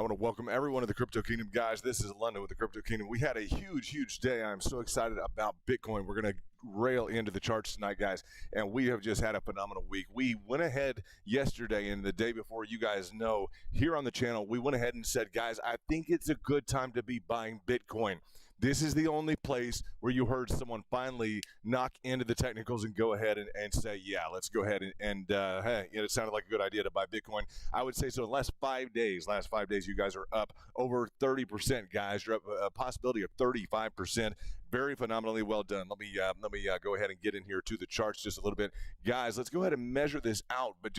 I want to welcome everyone to the Crypto Kingdom. Guys, this is London with the Crypto Kingdom. We had a huge day. I'm so excited about Bitcoin. We're going to rail into the charts tonight, guys, and we have just had a phenomenal week. We went ahead yesterday and the day before, you guys know, here on the channel, we went ahead and said, guys, I think it's a good time to be buying Bitcoin. This is the only place where you heard someone finally knock into the technicals and go ahead and say, yeah, let's go ahead and hey, it sounded like a good idea to buy Bitcoin. I would say so. The last 5 days, you guys are up over 30%, guys. You're up a possibility of 35%. Very phenomenally well done. Let me go ahead and get in here to the charts just a little bit. Guys, let's go ahead and measure this out. But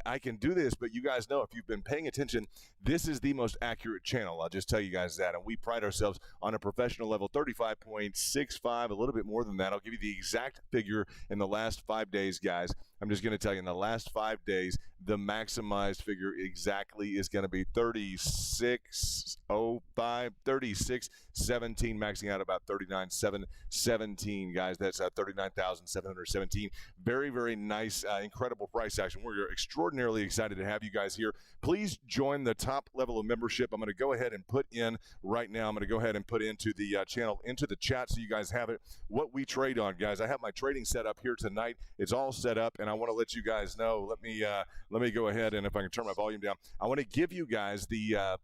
I can do this, but you guys know, if you've been paying attention, this is the most accurate channel. I'll just tell you guys that. And we pride ourselves on a professional level, 35.65, a little bit more than that. I'll give you the exact figure in the last 5 days, guys. I'm just going to tell you, in the last 5 days, the maximized figure exactly is going to be 36.05, 36.17, maxing out about 39.717, guys. That's 39,717. Very nice, incredible price action. We're extraordinarily excited to have you guys here. Please join the top level of membership. I'm going to go ahead and put in right now. I'm going to go ahead and put into the channel, into the chat, so you guys have it, what we trade on, guys. I have my trading set up here tonight. It's all set up, and I want to let you guys know. Let me go ahead, and if I can turn my volume down, I want to give you guys the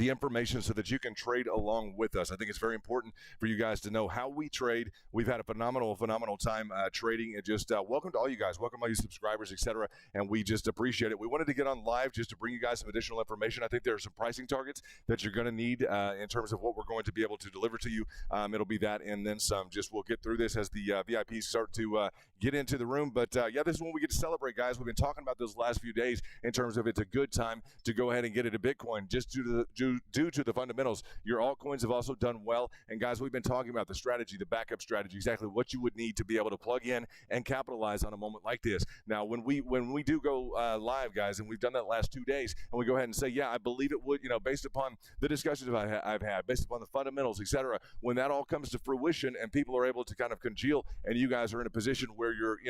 information so that you can trade along with us. I think it's very important for you guys to know how we trade. We've had a phenomenal time trading, and just welcome to all you guys. Welcome all you subscribers, etc. And we just appreciate it. We wanted to get on live just to bring you guys some additional information. I think there are some pricing targets that you're going to need in terms of what we're going to be able to deliver to you. It'll be that and then some. Just we'll get through this as the VIPs start to get into the room. But yeah, this is when we get to celebrate, guys. We've been talking about those last few days in terms of it's a good time to go ahead and get into Bitcoin, just due to the fundamentals. Your altcoins have also done well. And guys, we've been talking about the strategy, the backup strategy, exactly what you would need to be able to plug in and capitalize on a moment like this. Now, when we do go live, guys, and we've done that last 2 days, and we go ahead and say, yeah, I believe it would, based upon the discussions I've had, based upon the fundamentals, etc. When that all comes to fruition and people are able to kind of congeal, and you guys are in a position where you're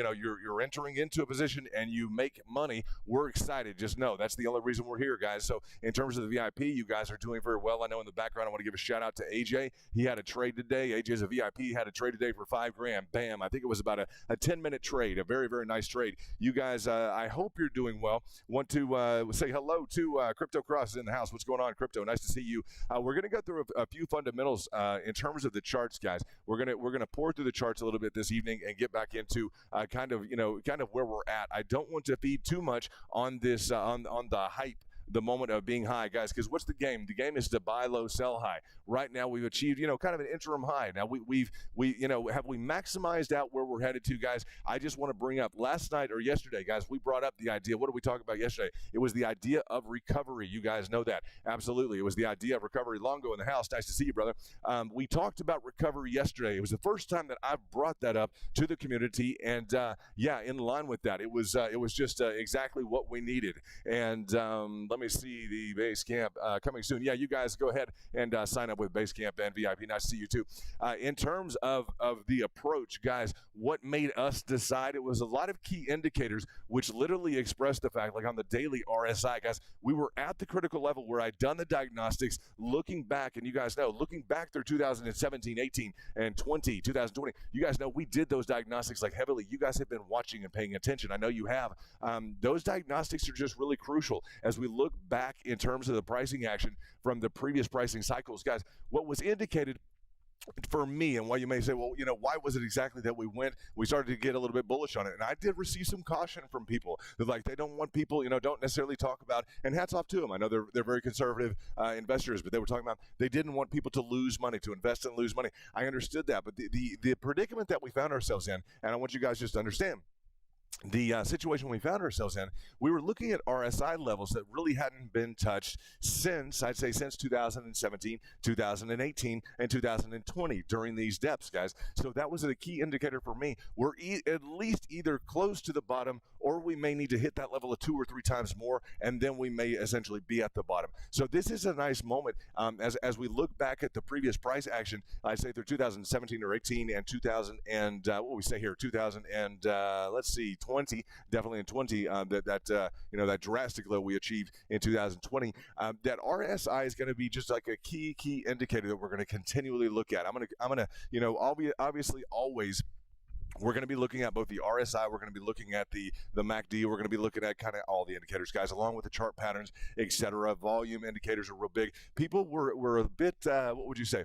entering into a position and you make money, we're excited. Just know that's the only reason we're here, guys. So in terms of the VIP, you guys are doing very well. I know in the background, I want to give a shout out to AJ. He had a trade today. AJ's a VIP. He had a trade today for $5,000. Bam. I think it was about a 10-minute trade, a very nice trade. You guys, I hope you're doing well. Want to say hello to Crypto Cross in the house. What's going on, Crypto? Nice to see you. We're going to go through a few fundamentals in terms of the charts, guys. We're gonna pour through the charts a little bit this evening and get back into kind of where we're at. I don't want to feed too much on this on the hype, the moment of being high, guys, because what's the game? The game is to buy low, sell high. Right now, we've achieved, kind of an interim high. Now, have we maximized out where we're headed to, guys? I just want to bring up last night or yesterday, guys, we brought up the idea. What did we talk about yesterday? It was the idea of recovery. You guys know that. Absolutely. It was the idea of recovery. Longo in the house. Nice to see you, brother. We talked about recovery yesterday. It was the first time that I've brought that up to the community, and yeah, in line with that, it was just exactly what we needed. And let me see the Basecamp coming soon. Yeah, you guys go ahead and sign up with Basecamp and VIP. Nice to see you too. In terms of the approach, guys, what made us decide? It was a lot of key indicators which literally expressed the fact, like on the daily RSI, guys, we were at the critical level where I'd done the diagnostics, looking back, and you guys know, looking back through 2017, 18, and 2020, you guys know we did those diagnostics like heavily. You guys have been watching and paying attention. I know you have. Those diagnostics are just really crucial as we look back in terms of the pricing action from the previous pricing cycles. Guys, what was indicated for me, and why you may say, well, why was it exactly that we started to get a little bit bullish on it? And I did receive some caution from people that, like, they don't want people, don't necessarily talk about, and hats off to them. I know they're very conservative investors, but they were talking about they didn't want people to lose money, to invest and lose money. I understood that, but the predicament that we found ourselves in, and I want you guys just to understand, the situation we found ourselves in, we were looking at RSI levels that really hadn't been touched since 2017, 2018, and 2020 during these depths, guys. So that was a key indicator for me. We're at least either close to the bottom, or we may need to hit that level of 2 or 3 times more, and then we may essentially be at the bottom. So this is a nice moment as we look back at the previous price action, I say through 2017 or 18 and 2000 and what we say here, 2000 and let's see, 2020, definitely in 20, that drastic low we achieved in 2020. That RSI is going to be just like a key indicator that we're going to continually look at. I'm gonna obviously always. We're going to be looking at both the RSI, we're going to be looking at the MACD, we're going to be looking at kind of all the indicators, guys, along with the chart patterns, etc. Volume indicators are real big. People were a bit, what would you say?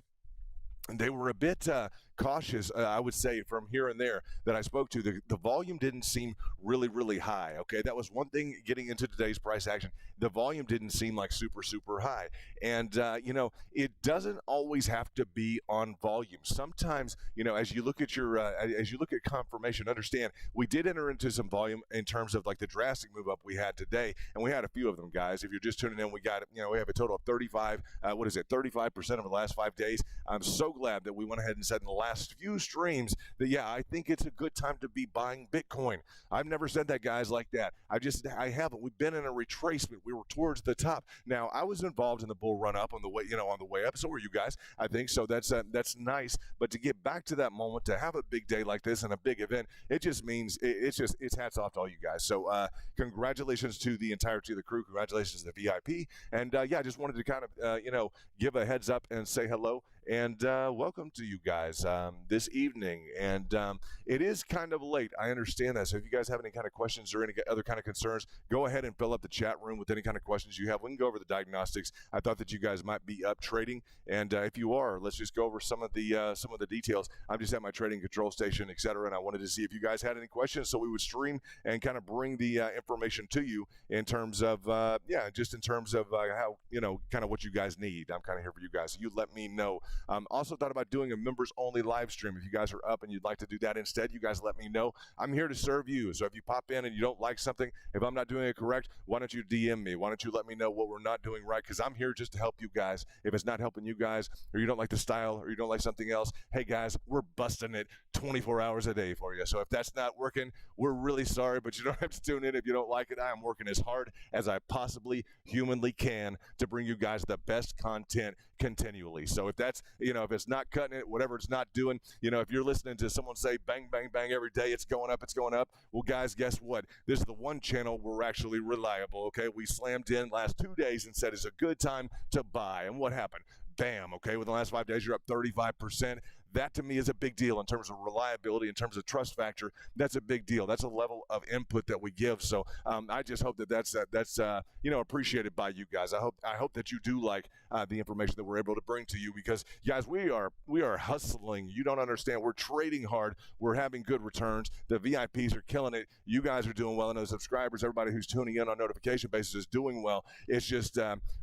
They were a bit cautious, I would say, from here and there that I spoke to. The volume didn't seem really high, okay? That was one thing getting into today's price action. The volume didn't seem like super high. And, it doesn't always have to be on volume. Sometimes, as you look at confirmation, understand we did enter into some volume in terms of like the drastic move up we had today, and we had a few of them, guys. If you're just tuning in, we have a total of 35% of the last 5 days. I'm so glad that we went ahead and said in the last few streams that, yeah, I think it's a good time to be buying Bitcoin. I've never said that, guys, like that. I haven't. We've been in a retracement. We were towards the top. Now, I was involved in the bull run up on the way up. So were you guys, I think. So that's nice. But to get back to that moment, to have a big day like this and a big event, it just means it's hats off to all you guys. So congratulations to the entirety of the crew. Congratulations to the VIP. And I just wanted to kind of, give a heads up and say hello. And welcome to you guys this evening. And it is kind of late. I understand that. So if you guys have any kind of questions or any other kind of concerns, go ahead and fill up the chat room with any kind of questions you have. We can go over the diagnostics. I thought that you guys might be up trading. And if you are, let's just go over some of the details. I'm just at my trading control station, etc. And I wanted to see if you guys had any questions so we would stream and kind of bring the information to you in terms of, just in terms of how, kind of what you guys need. I'm kind of here for you guys. So you let me know. Also thought about doing a members only live stream. If you guys are up and you'd like to do that instead, you guys let me know. I'm here to serve you. So if you pop in and you don't like something, if I'm not doing it correct, why don't you DM me? Why don't you let me know what we're not doing right? Because I'm here just to help you guys. If it's not helping you guys, or you don't like the style, or you don't like something else, hey guys, we're busting it 24 hours a day for you. So if that's not working, we're really sorry, but you don't have to tune in if you don't like it. I am working as hard as I possibly humanly can to bring you guys the best content continually. So if that's, if it's not cutting it, whatever it's not doing, if you're listening to someone say bang, bang, bang every day, it's going up. Well, guys, guess what? This is the one channel we're actually reliable, okay? We slammed in last 2 days and said it's a good time to buy. And what happened? Bam, okay? Within the last 5 days, you're up 35%. That to me is a big deal in terms of reliability, in terms of trust factor. That's a big deal. That's a level of input that we give. So I just hope that's appreciated by you guys. I hope that you do like the information that we're able to bring to you, because guys, we are hustling. You don't understand. We're trading hard. We're having good returns. The VIPs are killing it. You guys are doing well, and those subscribers, everybody who's tuning in on notification basis is doing well. It's just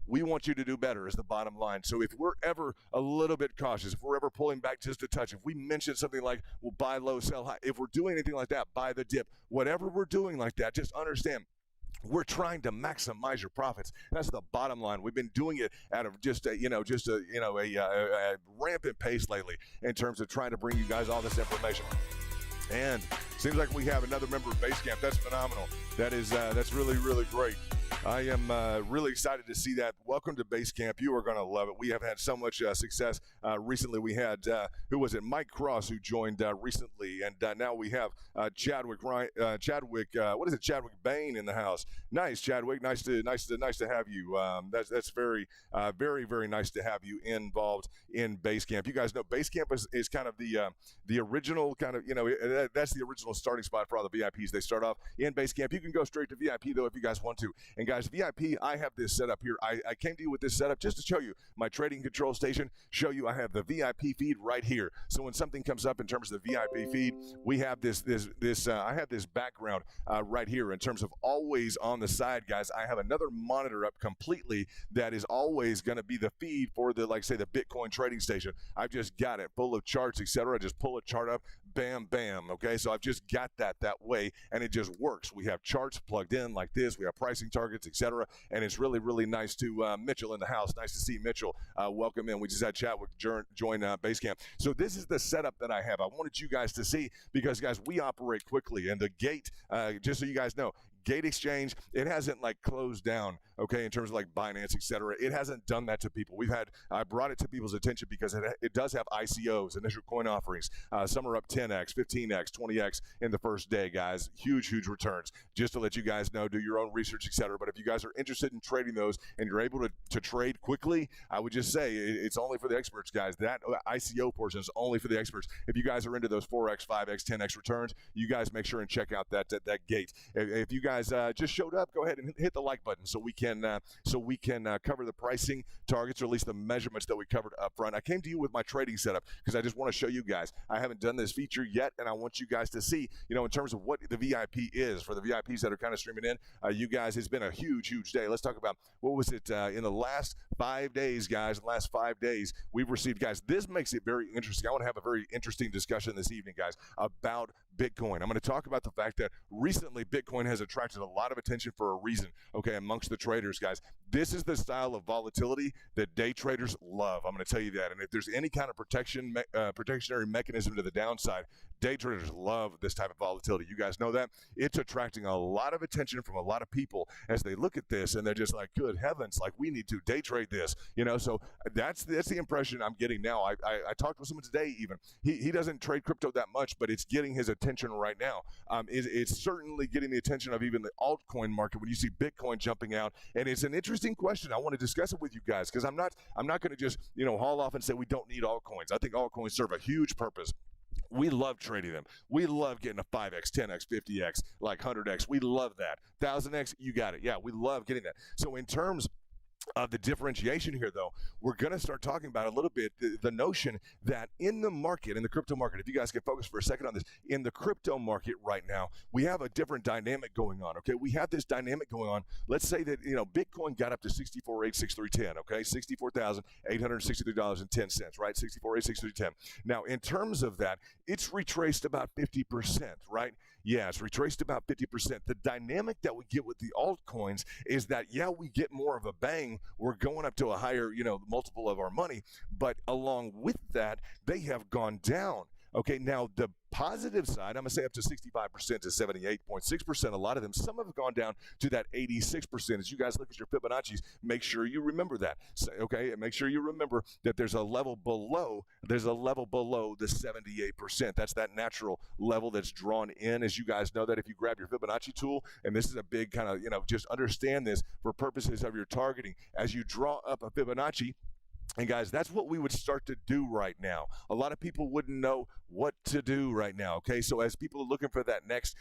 we want you to do better is the bottom line. So if we're ever a little bit cautious, if we're ever pulling back just a touch, if we mention something like, well, buy low, sell high, if we're doing anything like that, buy the dip, whatever we're doing like that, just understand we're trying to maximize your profits. That's the bottom line. We've been doing it out of just a rampant pace lately in terms of trying to bring you guys all this information. And seems like we have another member of Basecamp. That's phenomenal. That's really great. I am really excited to see that. Welcome to Basecamp. You are going to love it. We have had so much success. Recently we had, Mike Cross, who joined recently. And now we have Chadwick Bain in the house. Nice, Chadwick. Nice to have you. That's very nice to have you involved in Basecamp. You guys know Basecamp is kind of the original kind of, that's the original starting spot for all the VIPs. They start off in Basecamp. You can go straight to VIP, though, if you guys want to. And guys, VIP, I have this set up here. I came to you with this setup just to show you my trading control station, show you I have the VIP feed right here. So when something comes up in terms of the VIP feed, we have I have this background right here in terms of always on the side, guys. I have another monitor up completely that is always going to be the feed for the Bitcoin trading station. I've just got it full of charts, etc. Just pull a chart up, bam, bam. Okay, so I've just got that way, and it just works. We have charts plugged in like this. We have pricing targets, etc. And it's really nice to Mitchell in the house. Nice to see Mitchell. Welcome in. We just had chat with join Basecamp. So this is the setup that I have. I wanted you guys to see because, guys, we operate quickly, and the gate, just so you guys know, Gate exchange, it hasn't like closed down, okay, in terms of like Binance, etc. It hasn't done that to people. I brought it to people's attention because it does have ICOs, initial coin offerings. Some are up 10x, 15x, 20x in the first day, guys. Huge returns. Just to let you guys know, do your own research, etc. But if you guys are interested in trading those and you're able to trade quickly, I would just say it's only for the experts, guys. That ICO portion is only for the experts. If you guys are into those 4x, 5x, 10x returns, you guys make sure and check out that gate. If you guys just showed up, go ahead and hit the like button so we can cover the pricing targets, or at least the measurements that we covered up front. I came to you with my trading setup because I just want to show you guys. I haven't done this feature yet, and I want you guys to see, in terms of what the VIP is for the VIPs that are kind of streaming in. You guys, it's been a huge day. Let's talk about what was it in the last 5 days, guys. The last 5 days, we've received, guys. This makes it very interesting. I want to have a very interesting discussion this evening, guys, about Bitcoin. I'm going to talk about the fact that recently Bitcoin has attracted a lot of attention for a reason, okay, amongst the traders, guys. This is the style of volatility that day traders love. I'm going to tell you that. And if there's any kind of protectionary mechanism to the downside, day traders love this type of volatility. You guys know that. It's attracting a lot of attention from a lot of people as they look at this, and they're just like, good heavens, like we need to day trade this, so that's the impression I'm getting now. I talked with someone today even. He doesn't trade crypto that much, but it's getting his attention right now. It's certainly getting the attention of even the altcoin market when you see Bitcoin jumping out. And it's an interesting question. I want to discuss it with you guys because I'm not going to just, haul off and say we don't need altcoins. I think altcoins serve a huge purpose. We love trading them. We love getting a 5x, 10x, 50x, like 100x. We love that. 1000x, you got it. Yeah, we love getting that. So in terms of the differentiation here, though, we're going to start talking about a little bit the notion that in the market, in the crypto market, if you guys can focus for a second on this, in the crypto market right now, we have a different dynamic going on, okay? We have this dynamic going on. Let's say that, Bitcoin got up to 64,863.10, okay? $64,863.10, right? 64,863.10. Now, in terms of that, it's retraced about 50%, right? Yeah, it's retraced about 50%. The dynamic that we get with the altcoins is that, yeah, we get more of a bang. We're going up to a higher, multiple of our money. But along with that, they have gone down. Okay, now the positive side, I'm going to say up to 65% to 78.6%. A lot of them, some have gone down to that 86%. As you guys look at your Fibonacci's, make sure you remember that. So, okay, and make sure you remember that there's a level below the 78%. That's that natural level that's drawn in. As you guys know that if you grab your Fibonacci tool, and this is a big kind of, just understand this for purposes of your targeting. As you draw up a Fibonacci, and guys, that's what we would start to do right now. A lot of people wouldn't know what to do right now, okay? So as people are looking for that next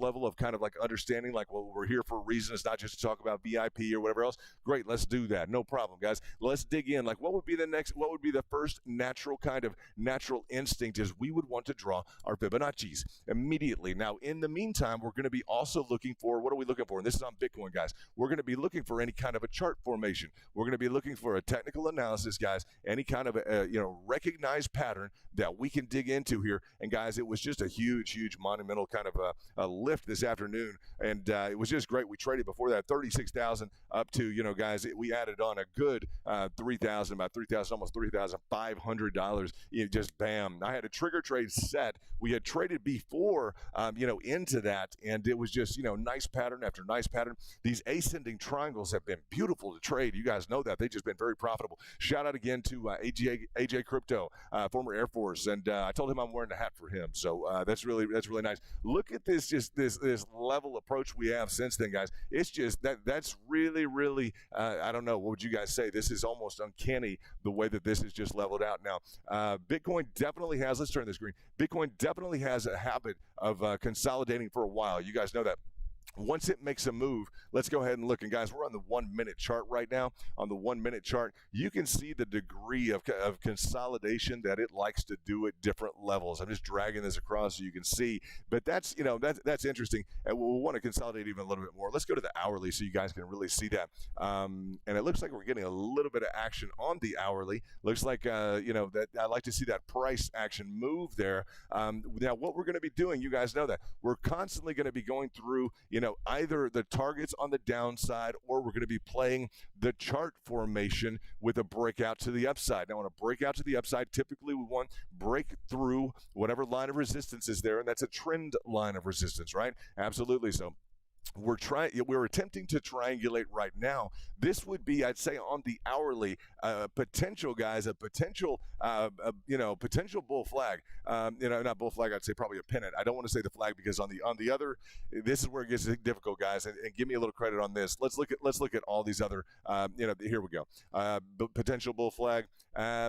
level of kind of like understanding, like, well, we're here for a reason. It's not just to talk about VIP or whatever else. Great, let's do that. No problem, guys. Let's dig in. Like, what would be the first natural instinct is we would want to draw our Fibonacci's immediately. Now, in the meantime, we're going to be also looking for, what are we looking for? And this is on Bitcoin, guys. We're going to be looking for any kind of a chart formation. We're going to be looking for a technical analysis, guys, any kind of recognized pattern that we can dig into here. And guys, it was just a huge monumental kind of a lift this afternoon, and it was just great. We traded before that 36,000 up to, guys, we added on a good 3,000, about 3,000, almost $3,500. Just bam. I had a trigger trade set. We had traded before, into that, and it was just, nice pattern after nice pattern. These ascending triangles have been beautiful to trade. You guys know that. They've just been very profitable. Shout out again to AJ Crypto, former Air Force, and I told him I'm wearing a hat for him. So that's really nice. Look at this, just this level approach we have since then, guys. It's just that's really I don't know, what would you guys say? This is almost uncanny the way that this is just leveled out. Now, Bitcoin definitely has, let's turn this green. Bitcoin definitely has a habit of consolidating for a while. You guys know that. Once it makes a move, let's go ahead and look. And guys, we're on the 1 minute chart right now. On the 1 minute chart, you can see the degree of consolidation that it likes to do at different levels. I'm just dragging this across so you can see. But that's that's interesting. And we'll want to consolidate even a little bit more. Let's go to the hourly so you guys can really see that. And it looks like we're getting a little bit of action on the hourly. Looks like that I like to see that price action move there. Now, what we're going to be doing, you guys know that we're constantly going to be going through either the targets on the downside, or we're going to be playing the chart formation with a breakout to the upside. Now, on a breakout to the upside, typically we want break through whatever line of resistance is there, and that's a trend line of resistance, right? Absolutely. So we're attempting to triangulate right now. This would be, I'd say, on the hourly potential, guys, a potential potential bull flag. Not bull flag, I'd say probably a pennant. I don't want to say the flag because on the other, this is where it gets difficult, guys, and give me a little credit on this. Let's look at all these other here we go. Potential bull flag.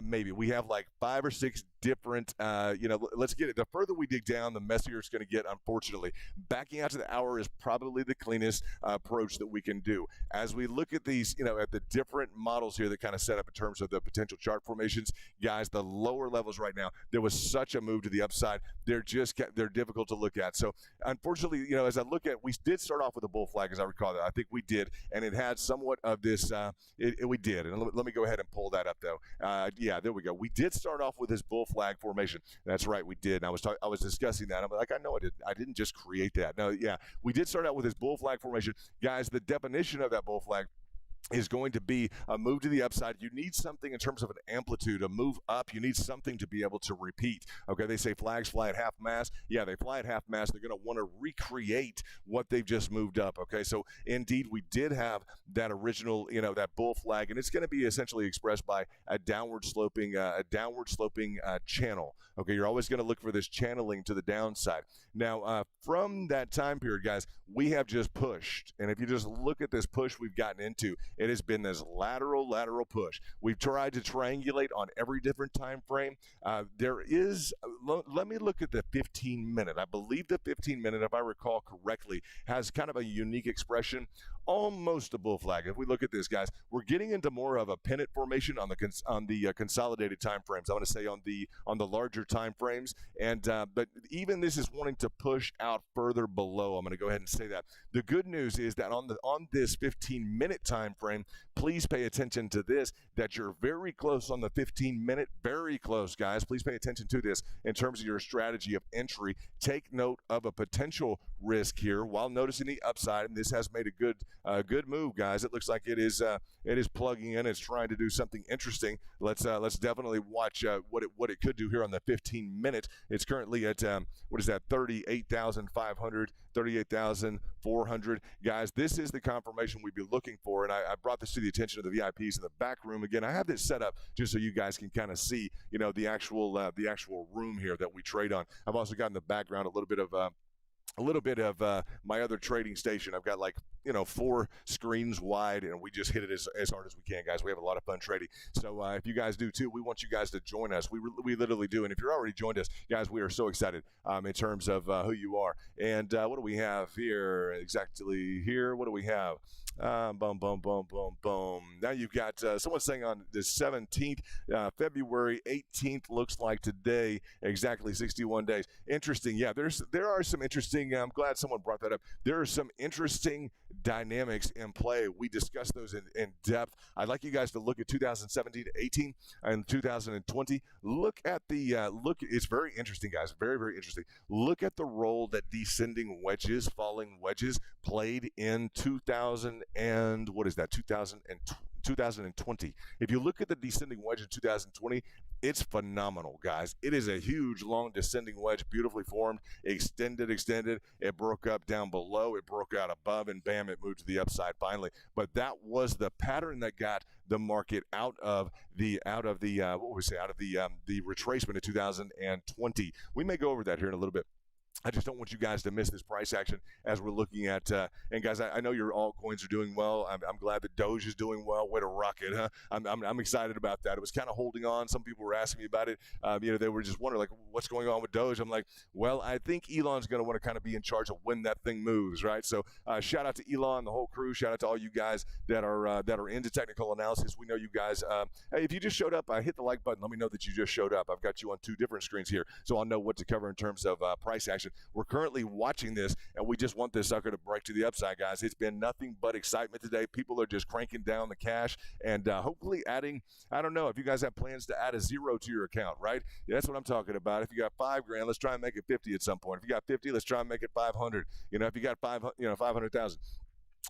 Maybe we have like 5 or 6 different let's get it. The further we dig down, the messier it's going to get, unfortunately. Backing out to the hour is probably the cleanest approach that we can do. As we look at these, at the different models here that kind of set up in terms of the potential chart formations, guys, the lower levels right now, there was such a move to the upside. They're difficult to look at. So unfortunately, as I look at, we did start off with a bull flag, as I recall that. I think we did, and it had somewhat of this. We did, and let me go ahead and pull that up though. Yeah, there we go. We did start off with this bull flag formation. That's right, we did. And I was discussing that. I'm like, I know I did. I didn't just create that. No, yeah, we did start out with this bull flag formation, guys. The definition of that bull flag is going to be a move to the upside. You need something in terms of an amplitude, a move up. You need something to be able to repeat. Okay, they say flags fly at half mast. Yeah, they fly at half mast. They're going to want to recreate what they've just moved up. Okay, so indeed, we did have that original, that bull flag, and it's going to be essentially expressed by a downward sloping channel. Okay, you're always going to look for this channeling to the downside. Now, from that time period, guys, we have just pushed, and if you just look at this push we've gotten into, it has been this lateral push. We've tried to triangulate on every different time frame. There is, let me look at the 15-minute. I believe the 15-minute, if I recall correctly, has kind of a unique expression, almost a bull flag. If we look at this, guys, we're getting into more of a pennant formation on the consolidated time frames. I want to say on the larger time frames, and but even this is wanting to push out further below. I'm going to go ahead and say that. The good news is that on this 15-minute time frame, please pay attention to this, that you're very close on the 15-minute, very close, guys. Please pay attention to this in terms of your strategy of entry. Take note of a potential risk here while noticing the upside, and this has made a good move, guys. It looks like it is plugging in. It's trying to do something interesting. Let's definitely watch what it could do here on the 15-minute. It's currently at 38,500, 38,400. Guys, this is the confirmation we'd be looking for, and I brought this to the attention of the VIPs in the back room. Again, I have this set up just so you guys can kind of see, the actual room here that we trade on. I've also got in the background a little bit of my other trading station. I've got 4 screens wide, and we just hit it as hard as we can, guys. We have a lot of fun trading. So if you guys do too, we want you guys to join us. We literally do. And if you're already joined us, guys, we are so excited in terms of who you are. And what do we have here exactly here? What do we have? Boom. Now you've got someone saying on the 17th, February 18th, looks like today, exactly 61 days. Interesting. Yeah, there are some interesting, I'm glad someone brought that up. There are some interesting dynamics in play. We discussed those in depth. I'd like you guys to look at 2017 to 18 and 2020. Look at it's very interesting, guys. Very, very interesting. Look at the role that descending wedges, falling wedges played in 2020. If you look at the descending wedge in 2020, it's phenomenal, guys. It is a huge, long descending wedge, beautifully formed, extended. It broke up down below, it broke out above, and bam, it moved to the upside finally. But that was the pattern that got the market out of the retracement in 2020. We may go over that here in a little bit. I just don't want you guys to miss this price action as we're looking at, and guys, I know your altcoins are doing well. I'm glad that Doge is doing well. Way to rock it, huh? I'm excited about that. It was kind of holding on. Some people were asking me about it. They were just wondering, what's going on with Doge? I'm like, well, I think Elon's going to want to kind of be in charge of when that thing moves, right? So shout out to Elon, the whole crew. Shout out to all you guys that are into technical analysis. We know you guys. Hey, if you just showed up, hit the like button. Let me know that you just showed up. I've got you on 2 different screens here, so I'll know what to cover in terms of price action. We're currently watching this, and we just want this sucker to break to the upside, guys. It's been nothing but excitement today. People are just cranking down the cash and hopefully adding, I don't know if you guys have plans to add a 0 to your account, right? Yeah, that's what I'm talking about. If you got $5,000, let's try and make it 50 at some point. If you got 50, let's try and make it 500. If you got 500,000.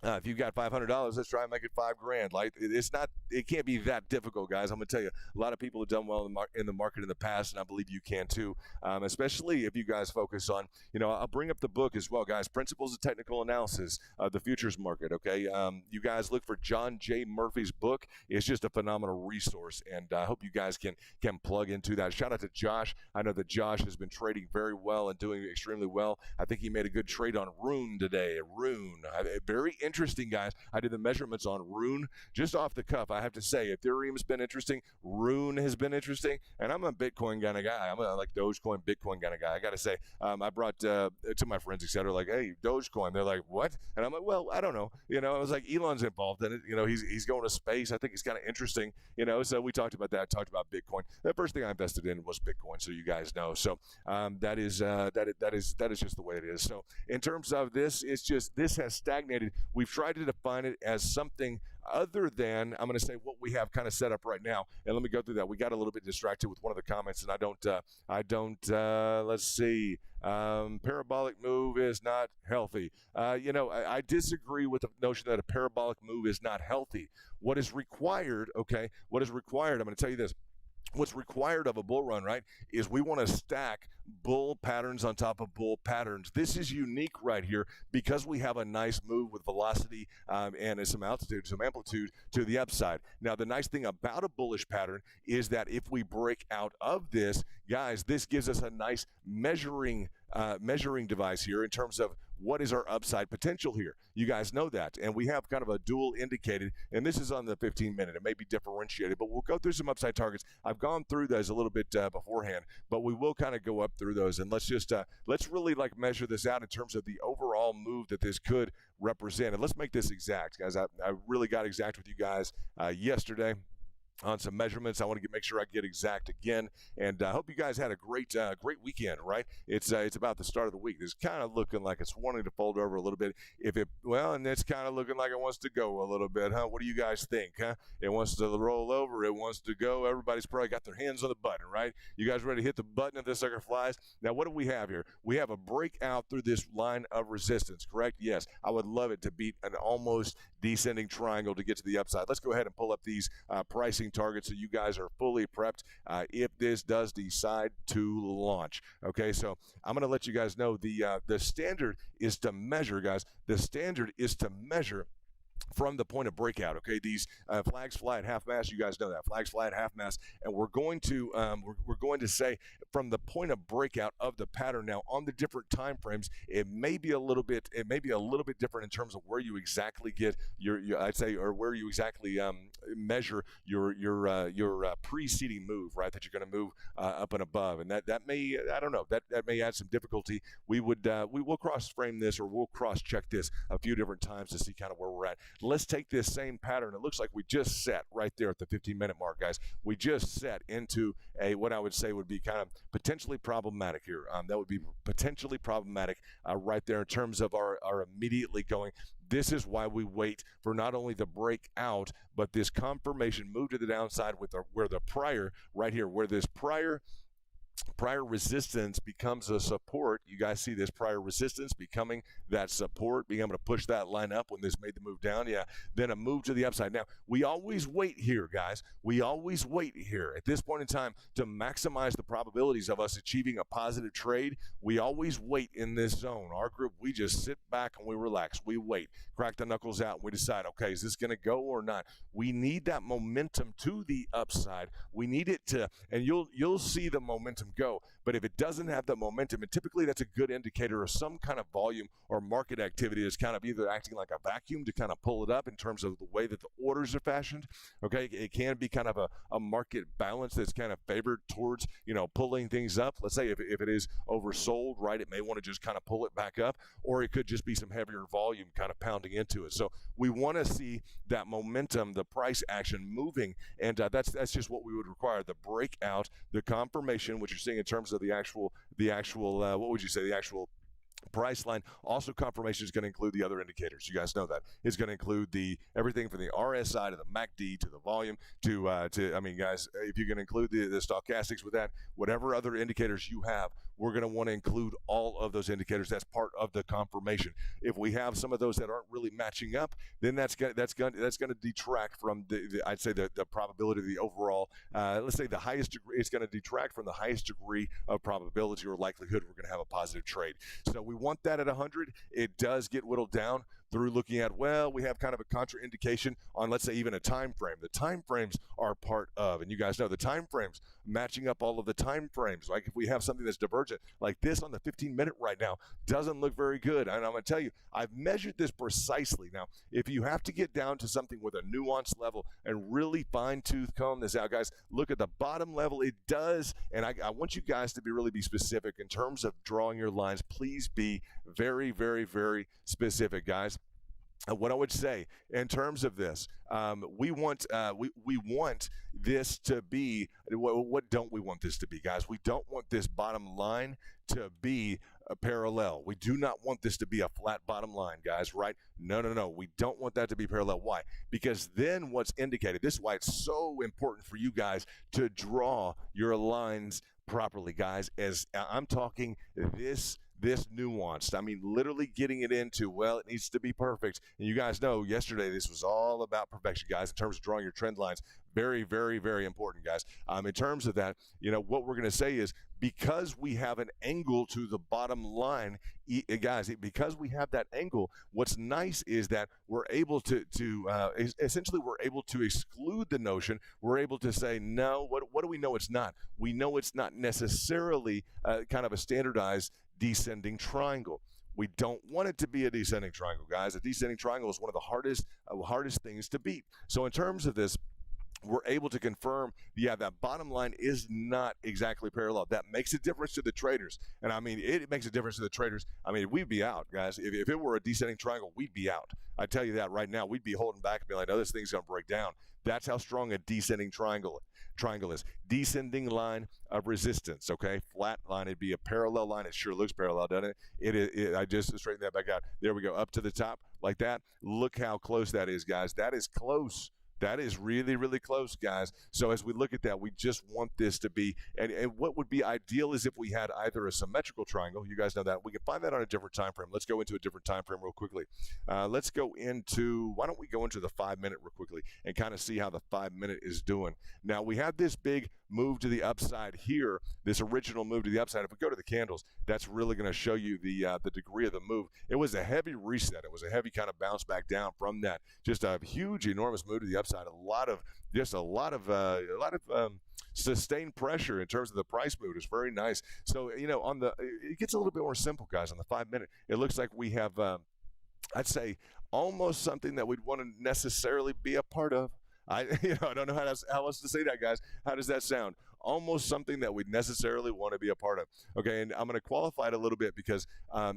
If you've got $500, let's try and make it $5,000. Like it can't be that difficult, guys. I'm going to tell you, a lot of people have done well in the market in the past, and I believe you can too. Especially if you guys focus on, I'll bring up the book as well, guys. Principles of Technical Analysis of the Futures Market. Okay, you guys look for John J. Murphy's book. It's just a phenomenal resource, and I hope you guys can plug into that. Shout out to Josh. I know that Josh has been trading very well and doing extremely well. I think he made a good trade on Rune today. Very interesting, guys. I did the measurements on Rune just off the cuff. I have to say, Ethereum's been interesting. Rune has been interesting. And I'm a Bitcoin kind of guy. I'm a Dogecoin, Bitcoin kind of guy. I got to say, I brought to my friends, et cetera, like, hey, Dogecoin. They're like, what? And I'm like, well, I don't know. I was like, Elon's involved in it. He's going to space. I think it's kind of interesting. So we talked about that, talked about Bitcoin. The first thing I invested in was Bitcoin, so you guys know. So that is just the way it is. So in terms of this, this has stagnated. We've tried to define it as something other than, I'm going to say, what we have kind of set up right now. And let me go through that. We got a little bit distracted with one of the comments, and let's see. Parabolic move is not healthy. I disagree with the notion that a parabolic move is not healthy. What is required, I'm going to tell you this. What's required of a bull run, right, is we want to stack bull patterns on top of bull patterns. This is unique right here because we have a nice move with velocity and some altitude, some amplitude to the upside. Now, the nice thing about a bullish pattern is that if we break out of this, guys, this gives us a nice measuring device here in terms of what is our upside potential here. You guys know that. And we have kind of a dual indicated, and this is on the 15-minute. It may be differentiated, but we'll go through some upside targets. I've gone through those a little bit beforehand, but we will kind of go up through those. And let's really measure this out in terms of the overall move that this could represent. And let's make this exact, guys. I really got exact with you guys yesterday on some measurements. I want to make sure I get exact again, and I hope you guys had a great weekend. Right? It's about the start of the week. It's kind of looking like it's wanting to fold over a little bit. And it's kind of looking like it wants to go a little bit, huh? What do you guys think, huh? It wants to roll over. It wants to go. Everybody's probably got their hands on the button, right? You guys ready to hit the button if this sucker flies? Now, what do we have here? We have a breakout through this line of resistance, correct? Yes. I would love it to beat an almost descending triangle to get to the upside. Let's go ahead and pull up these pricing targets so you guys are fully prepped if this does decide to launch. Okay, so I'm going to let you guys know the standard is to measure, guys. The standard is to measure from the point of breakout. Okay, these flags fly at half mast. You guys know that flags fly at half mast, and we're going to say from the point of breakout of the pattern. Now, on the different time frames, it may be a little bit different in terms of where you exactly get your I'd say, or where you exactly measure your preceding move, right? That you're going to move up and above, and that may, I don't know, that may add some difficulty. We will cross frame this, or we'll cross check this a few different times to see kind of where we're at. Let's take this same pattern. It looks like we just set right there at the 15-minute mark, guys. We just set into what I would say would be kind of potentially problematic here. That would be potentially problematic right there in terms of our immediately going. This is why we wait for not only the breakout, but this confirmation move to the downside where the prior right here, where this prior resistance becomes a support. You guys see this prior resistance becoming that support, being able to push that line up when this made the move down. Yeah, then a move to the upside. Now, we always wait here, guys. We always wait here at this point in time to maximize the probabilities of us achieving a positive trade. We always wait in this zone. Our group, we just sit back and we relax. We wait, crack the knuckles out, and we decide, okay, is this going to go or not? We need that momentum to the upside. We need it to, and you'll see the momentum go. But if it doesn't have the momentum, and typically that's a good indicator of some kind of volume or market activity that's kind of either acting like a vacuum to kind of pull it up in terms of the way that the orders are fashioned. Okay, it can be kind of a market balance that's kind of favored towards, pulling things up. Let's say if it is oversold, right, it may want to just kind of pull it back up, or it could just be some heavier volume kind of pounding into it. So we want to see that momentum, the price action moving, and that's just what we would require: the breakout, the confirmation, which you're seeing in terms of the actual what would you say, the actual price line. Also, confirmation is going to include the other indicators. You guys know that it's going to include the everything from the RSI to the MACD to the volume to I mean, guys, if you're going to include the stochastics with that, whatever other indicators you have, we're going to want to include all of those indicators. That's part of the confirmation. If we have some of those that aren't really matching up, then that's going to detract from I'd say the probability of the overall. Let's say the highest degree. It's going to detract from the highest degree of probability or likelihood we're going to have a positive trade. So we want that at 100. It does get whittled down through looking at, well, we have kind of a contraindication on, let's say, even a time frame. The time frames are part of, and you guys know the time frames, matching up all of the time frames. Like if we have something that's divergent, like this on the 15-minute right now, doesn't look very good. And I'm going to tell you, I've measured this precisely. Now, if you have to get down to something with a nuanced level and really fine-tooth comb this out, guys, look at the bottom level. It does, and I want you guys to really be specific in terms of drawing your lines. Please be very, very, very specific, guys. What I would say in terms of this, we want this to be. What don't we want this to be, guys? We don't want this bottom line to be a parallel. We do not want this to be a flat bottom line, guys, right? No. We don't want that to be parallel. Why? Because then what's indicated, this is why it's so important for you guys to draw your lines properly, guys, as I'm talking this nuanced. I mean, literally getting it into, well, it needs to be perfect. And you guys know yesterday this was all about perfection, guys, in terms of drawing your trend lines. Very, very, very important, guys. In terms of that, what we're going to say is because we have an angle to the bottom line, guys, because we have that angle, what's nice is that we're able to essentially we're able to exclude the notion. We're able to say, no, what do we know it's not? We know it's not necessarily kind of a standardized descending triangle. We don't want it to be a descending triangle, guys. A descending triangle is one of the hardest things to beat. So in terms of this, we're able to confirm, that bottom line is not exactly parallel. That makes a difference to the traders. And I mean, it makes a difference to the traders. I mean, we'd be out, guys. If it were a descending triangle, we'd be out. I tell you that right now. We'd be holding back and be like, no, this thing's going to break down. That's how strong a descending triangle is. Descending line of resistance, okay? Flat line, it'd be a parallel line. It sure looks parallel, doesn't it? I just straightened that back out. There we go, up to the top like that. Look how close that is, guys. That is close. That is really, really close, guys. So as we look at that, we just want this to be, and what would be ideal is if we had either a symmetrical triangle. You guys know that. We can find that on a different time frame. Let's go into a different time frame real quickly. Let's go into, why don't we go into the 5-minute real quickly and kind of see how the 5-minute is doing. Now, we had this big move to the upside here, this original move to the upside. If we go to the candles, that's really going to show you the degree of the move. It was a heavy reset. It was a heavy kind of bounce back down from that. Just a huge, enormous move to the upside. A lot of sustained pressure in terms of the price move. It's very nice. So it gets a little bit more simple, guys. On the 5-minute, it looks like we have I'd say almost something that we'd want to necessarily be a part of. I don't know how else to say that, guys. How does that sound? Almost something that we'd necessarily want to be a part of. Okay, and I'm going to qualify it a little bit because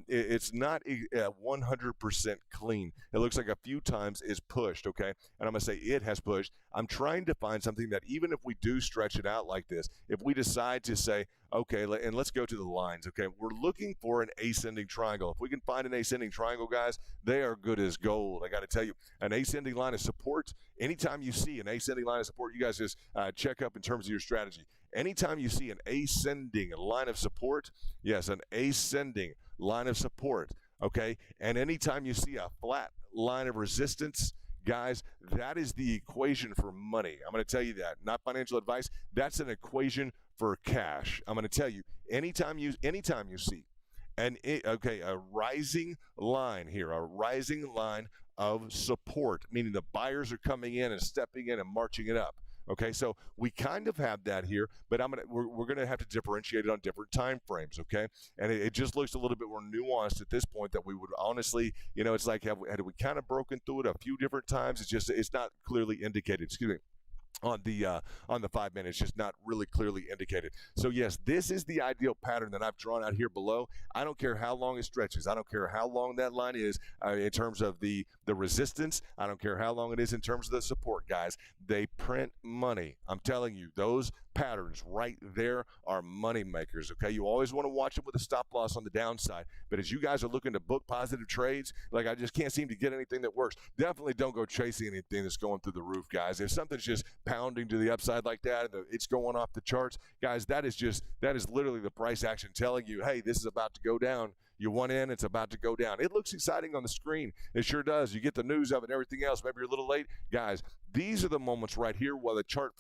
it's not 100% clean. It looks like a few times it's pushed, okay? And I'm going to say it has pushed. I'm trying to find something that even if we do stretch it out like this, if we decide to say, okay, and let's go to the lines, okay? We're looking for an ascending triangle. If we can find an ascending triangle, guys, they are good as gold. I got to tell you, an ascending line of support, anytime you see an ascending line of support, you guys just check up in terms of your strategy. Anytime you see an ascending line of support, yes, an ascending line of support, okay? And anytime you see a flat line of resistance, guys, that is the equation for money. I'm going to tell you that. Not financial advice. That's an equation for cash. I'm going to tell you, anytime you see a rising line here, a rising line of support, meaning the buyers are coming in and stepping in and marching it up. Okay, so we kind of have that here, but we're going to have to differentiate it on different time frames, okay? And it just looks a little bit more nuanced at this point that we would honestly, it's like, had we kind of broken through it a few different times? It's not clearly indicated, excuse me. On the 5-minute, it's just not really clearly indicated. So yes, this is the ideal pattern that I've drawn out here below. I don't care how long it stretches. I don't care how long that line is in terms of the the resistance, I don't care how long it is in terms of the support, guys. They print money. I'm telling you, those patterns right there are money makers, okay? You always want to watch them with a stop loss on the downside. But as you guys are looking to book positive trades, like I just can't seem to get anything that works. Definitely don't go chasing anything that's going through the roof, guys. If something's just pounding to the upside like that and it's going off the charts, guys, that is literally the price action telling you, hey, this is about to go down. You want in, it's about to go down. It looks exciting on the screen. It sure does. You get the news of it and everything else. Maybe you're a little late. Guys, these are the moments right here while the chart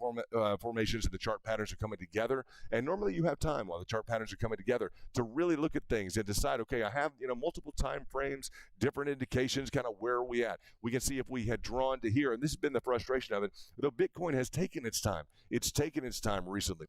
formations and the chart patterns are coming together. And normally you have time while the chart patterns are coming together to really look at things and decide, okay, I have multiple time frames, different indications, kind of where are we at. We can see if we had drawn to here, and this has been the frustration of it, though Bitcoin has taken its time. It's taken its time recently.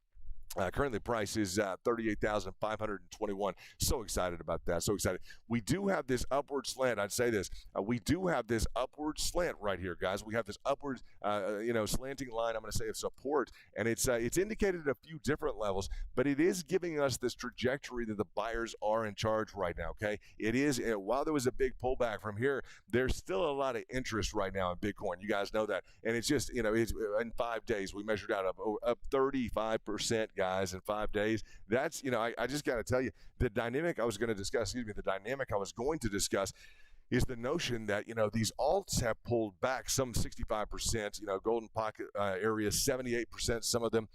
Currently, the price is 38,521. So excited about that. So excited. We do have this upward slant. I'd say this. We do have this upward slant right here, guys. We have this upward, slanting line, I'm going to say, of support. And it's indicated at a few different levels, but it is giving us this trajectory that the buyers are in charge right now, okay? It is, while there was a big pullback from here, there's still a lot of interest right now in Bitcoin. You guys know that. And it's just, it's in 5 days, we measured out up 35%, guys, in 5 days. That's, I just got to tell you, the dynamic I was going to discuss is the notion that, these alts have pulled back some 65%, golden pocket area 78%, some of them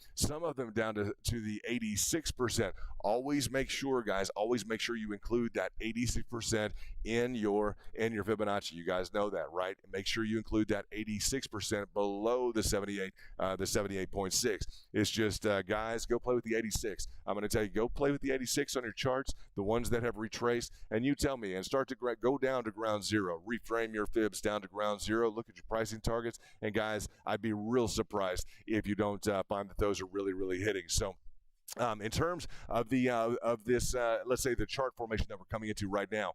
down to the 86%. Always make sure, guys, you include that 86% in your Fibonacci. You guys know that, right? Make sure you include that 86% below the 78.6. It's just, guys, go play with the 86. I'm going to tell you, go play with the 86 on your charts, the ones that have retraced, and you tell me, and start to go down to ground zero. Reframe your fibs down to ground zero. Look at your pricing targets, and guys, I'd be real surprised if you don't find that those are really, really hitting. So, in terms of this, let's say the chart formation that we're coming into right now,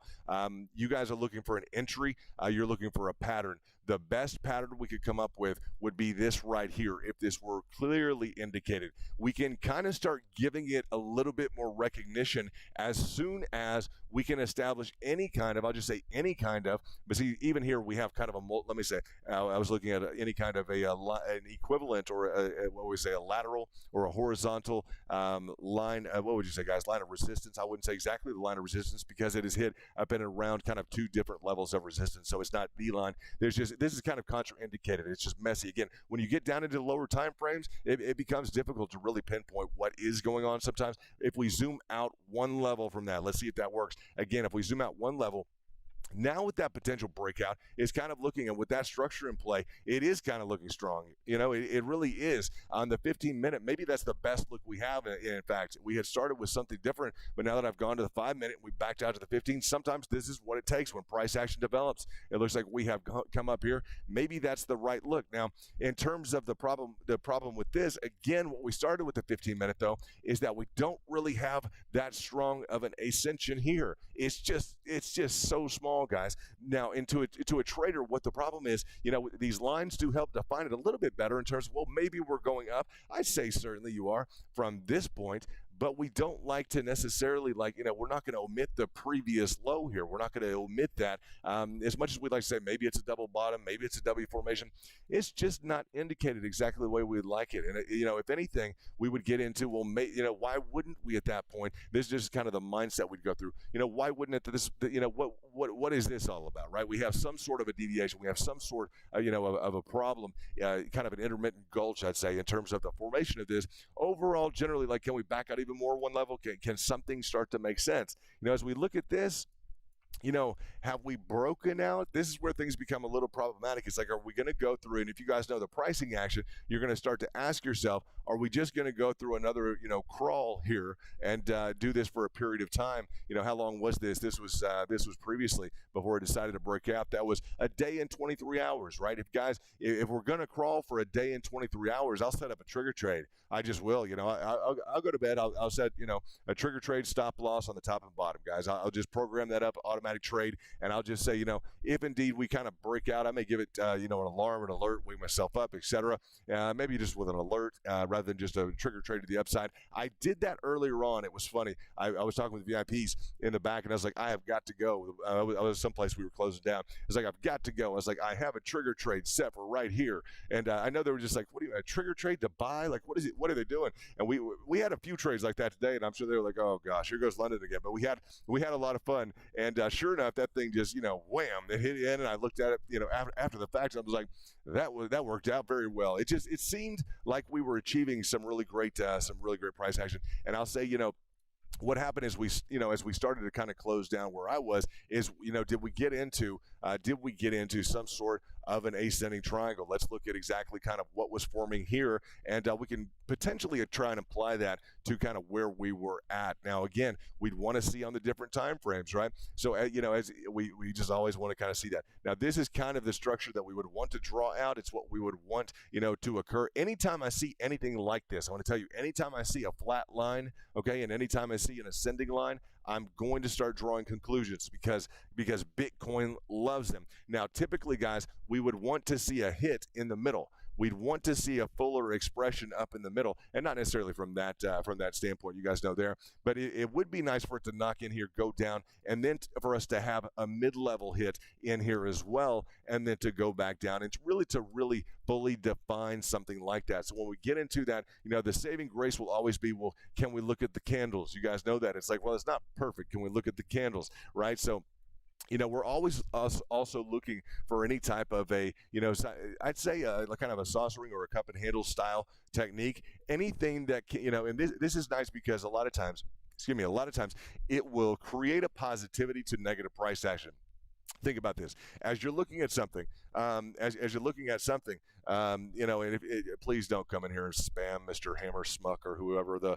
you guys are looking for an entry. You're looking for a pattern. The best pattern we could come up with would be this right here. If this were clearly indicated, we can kind of start giving it a little bit more recognition as soon as we can establish any kind of, I'll just say any kind of, but see, even here we have kind of let me say, I was looking at any kind of an equivalent or what would we say, a lateral or a horizontal line, what would you say, guys, line of resistance. I wouldn't say exactly the line of resistance because it is hit up and around kind of two different levels of resistance. So it's not the line. This is kind of contraindicated. It's just messy. Again, when you get down into lower time frames, it becomes difficult to really pinpoint what is going on sometimes. If we zoom out one level from that, let's see if that works. Again, if we zoom out one level, now with that potential breakout, it's kind of looking, and with that structure in play, it is kind of looking strong. It really is. On the 15-minute, maybe that's the best look we have. In fact, we had started with something different, but now that I've gone to the 5-minute, we backed out to the 15. Sometimes this is what it takes when price action develops. It looks like we have come up here. Maybe that's the right look. Now, in terms of the problem with this, again, what we started with the 15-minute, though, is that we don't really have that strong of an ascension here. It's just so small, guys. Now, to a trader, what the problem is, these lines do help define it a little bit better in terms of, well, maybe we're going up. I'd say certainly you are from this point, but we don't like to necessarily, we're not going to omit the previous low here. We're not going to omit that. As much as we'd like to say maybe it's a double bottom, maybe it's a W formation, it's just not indicated exactly the way we'd like it. And, if anything, we would get into, well, why wouldn't we at that point? This is just kind of the mindset we'd go through. Why wouldn't it, what is this all about, right? We have some sort of a deviation. We have some sort, of a problem, kind of an intermittent gulch, I'd say, in terms of the formation of this. Overall, generally, can we back out even more one level? Can something start to make sense? As we look at this, have we broken out? This is where things become a little problematic. It's like, are we going to go through, and if you guys know the pricing action, you're going to start to ask yourself, are we just going to go through another, crawl here and do this for a period of time? How long was this? This was previously, before it decided to break out, that was a day and 23 hours, right? If we're going to crawl for a day and 23 hours, I'll set up a trigger trade. I just will, I'll go to bed. I'll set, a trigger trade stop loss on the top and bottom, guys. I'll just program that up automatically. automatic trade, and I'll just say, if indeed we kind of break out, I may give it, an alarm, an alert, wake myself up, etc. Maybe just with an alert rather than just a trigger trade to the upside. I did that earlier on. It was funny. I was talking with VIPs in the back, and I was like, I have got to go. I was someplace we were closing down. I was like, I've got to go. I was like, I have a trigger trade set for right here. And I know they were just like, what do you, a trigger trade to buy? Like, what is it? What are they doing? And we had a few trades like that today, and I'm sure they were like, oh gosh, here goes London again. But we had a lot of fun, and sure enough, that thing just wham, it hit in, and I looked at it after the fact, and I was like, that worked out very well. It seemed like we were achieving some really great price action. And I'll say, what happened is as we started to kind of close down where I was, is did we get into some sort of an ascending triangle? Let's look at exactly kind of what was forming here, and we can potentially try and apply that to kind of where we were at. Now, again, we'd want to see on the different time frames, right? So as we just always want to kind of see that. Now, this is kind of the structure that we would want to draw out. It's what we would want to occur. Anytime I see anything like this, I want to tell you, anytime I see a flat line, okay, and anytime I see an ascending line, I'm going to start drawing conclusions because Bitcoin loves them. Now, typically, guys, we would want to see a hit in the middle. We'd want to see a fuller expression up in the middle, and not necessarily from that standpoint, you guys know there, but it would be nice for it to knock in here, go down, and then for us to have a mid-level hit in here as well, and then to go back down, and to really fully define something like that. So when we get into that, the saving grace will always be, well, can we look at the candles? You guys know that. It's like, well, it's not perfect. Can we look at the candles, right? So we're always also looking for any type of a, I'd say kind of a saucering or a cup and handle style technique. Anything that can, and this is nice because a lot of times it will create a positivity to negative price action. Think about this. As you're looking at something, and please don't come in here and spam Mr. Hammer Smuck or whoever the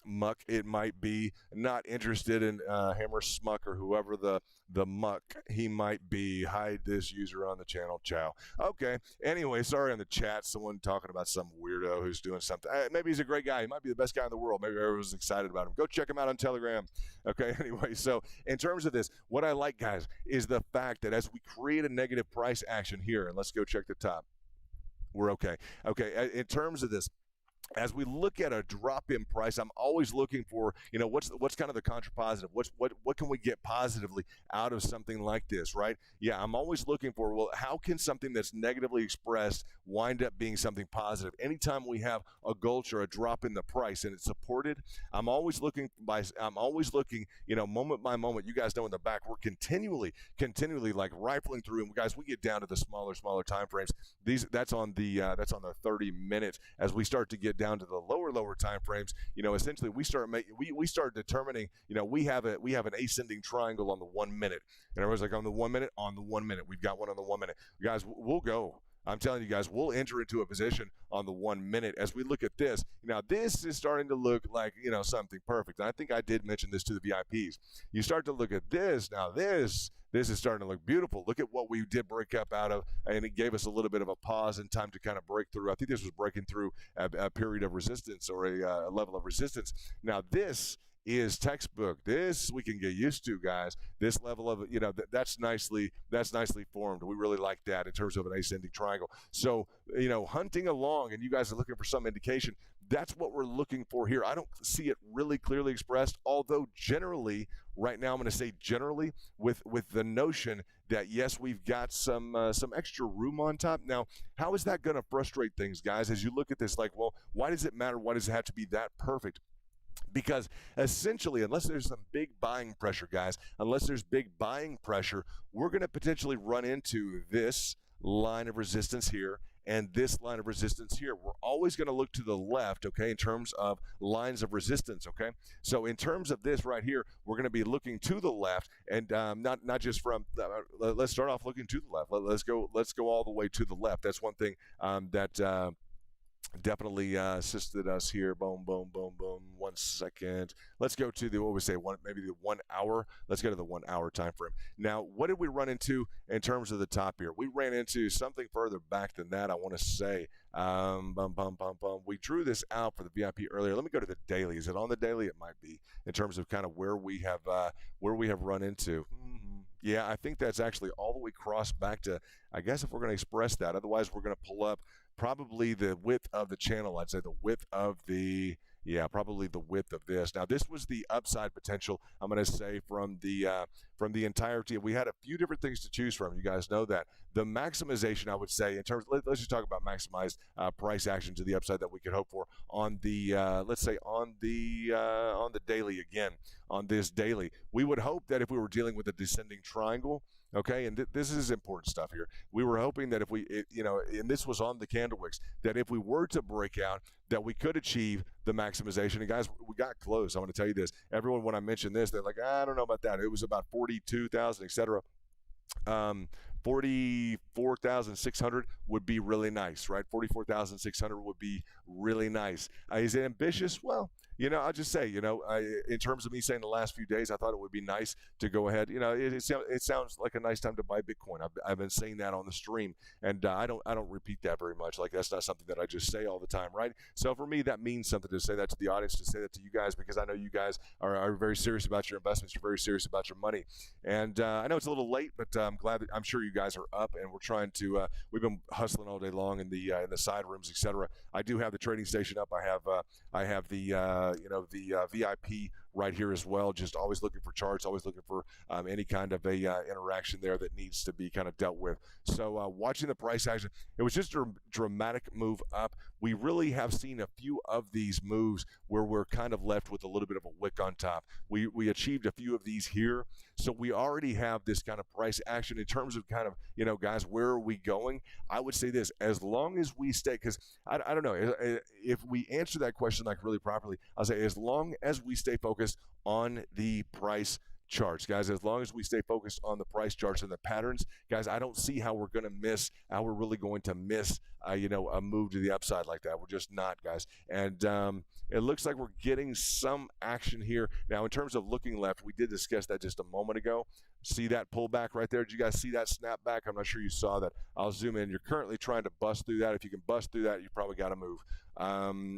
muck it might be. Not interested in Hammer Smuck or whoever the muck he might be. Hide this user on the channel. Ciao. Okay. Anyway, sorry on the chat. Someone talking about some weirdo who's doing something. Maybe he's a great guy. He might be the best guy in the world. Maybe everyone's excited about him. Go check him out on Telegram. Okay. Anyway, so in terms of this, what I like, guys, is the fact that as we create a negative price action here, and let's go check the top. We're okay. Okay. In terms of this, as we look at a drop in price, I'm always looking for, what's kind of the contrapositive? What can we get positively out of something like this, right? Yeah, I'm always looking for, well, how can something that's negatively expressed wind up being something positive? Anytime we have a gulch or a drop in the price and it's supported, I'm always looking, moment by moment. You guys know in the back, we're continually like rifling through, and guys, we get down to the smaller time frames. That's on the 30 minutes. As we start to get down to the lower time frames, essentially we start determining, we have an ascending triangle on the 1 minute, and everyone's like, on the 1 minute, we've got one on the 1 minute. Guys, we'll go. I'm telling you guys, we'll enter into a position on the 1 minute. As we look at this, now this is starting to look like, something perfect. And I think I did mention this to the VIPs. You start to look at this, now this is starting to look beautiful. Look at what we did break up out of, and it gave us a little bit of a pause and time to kind of break through. I think this was breaking through a period of resistance or a level of resistance. Now this is textbook. This we can get used to, guys. This level of, that's nicely formed. We really like that in terms of an ascending triangle. So, hunting along, and you guys are looking for some indication. That's what we're looking for here. I don't see it really clearly expressed, although generally, right now I'm going to say generally, with the notion that yes, we've got some extra room on top. Now, how is that going to frustrate things, guys? As you look at this, like, well, why does it matter? Why does it have to be that perfect? Because essentially, unless there's some big buying pressure, guys, we're going to potentially run into this line of resistance here and this line of resistance here. We're always going to look to the left, okay, in terms of lines of resistance, okay? So in terms of this right here, we're going to be looking to the left, and not just from, let's start off looking to the left. Let's go all the way to the left. That's one thing that definitely assisted us here. Boom, boom, boom, boom. 1 second. Let's go to the, what we say, maybe the 1 hour. Let's go to the 1 hour time frame. Now, what did we run into in terms of the top here? We ran into something further back than that, I want to say. We drew this out for the VIP earlier. Let me go to the daily. Is it on the daily? It might be, in terms of kind of where we have run into. Yeah, I think that's actually all the way crossed back to, I guess, if we're going to express that. Otherwise, we're going to pull up probably the width of the channel. I'd say the width of the, yeah, probably the width of this. Now, this was the upside potential, I'm going to say, from the entirety. We had a few different things to choose from. You guys know that. The maximization, I would say, in terms, let's just talk about maximized price action to the upside that we could hope for on the, let's say, on the daily again. On this daily, we would hope that if we were dealing with a descending triangle, okay, and this is important stuff here. We were hoping that if and this was on the candle wicks, that if we were to break out, that we could achieve the maximization. And guys, we got close. I'm going to tell you this. Everyone, when I mentioned this, they're like, I don't know about that. It was about 42,000, etc. 44,600 would be really nice, right? 44,600 would be really nice. Is it ambitious? Well, I'll just say, in terms of me saying the last few days, I thought it would be nice to go ahead. It sounds like a nice time to buy Bitcoin. I've been saying that on the stream, and I don't repeat that very much. Like, that's not something that I just say all the time, right? So for me, that means something to say that to the audience, to say that to you guys, because I know you guys are very serious about your investments. You're very serious about your money, and I know it's a little late, but I'm sure you guys are up, and we're trying to. We've been hustling all day long in the side rooms, etc. I do have the trading station up. I have the VIP right here as well. Just always looking for charts, always looking for any kind of a interaction there that needs to be kind of dealt with. So watching the price action, it was just a dramatic move up. We really have seen a few of these moves where we're kind of left with a little bit of a wick on top. We achieved a few of these here. So we already have this kind of price action in terms of kind of, guys, where are we going? I would say this, as long as we stay, because I don't know, if we answer that question like really properly, I'll say as long as we stay focused on the price charts, guys, as long as we stay focused on the price charts and the patterns, guys, I don't see how we're really going to miss, a move to the upside like that. We're just not, guys. And it looks like we're getting some action here. Now, in terms of looking left, we did discuss that just a moment ago. See that pullback right there? Did you guys see that snapback? I'm not sure you saw that. I'll zoom in. You're currently trying to bust through that. If you can bust through that, you probably got to move.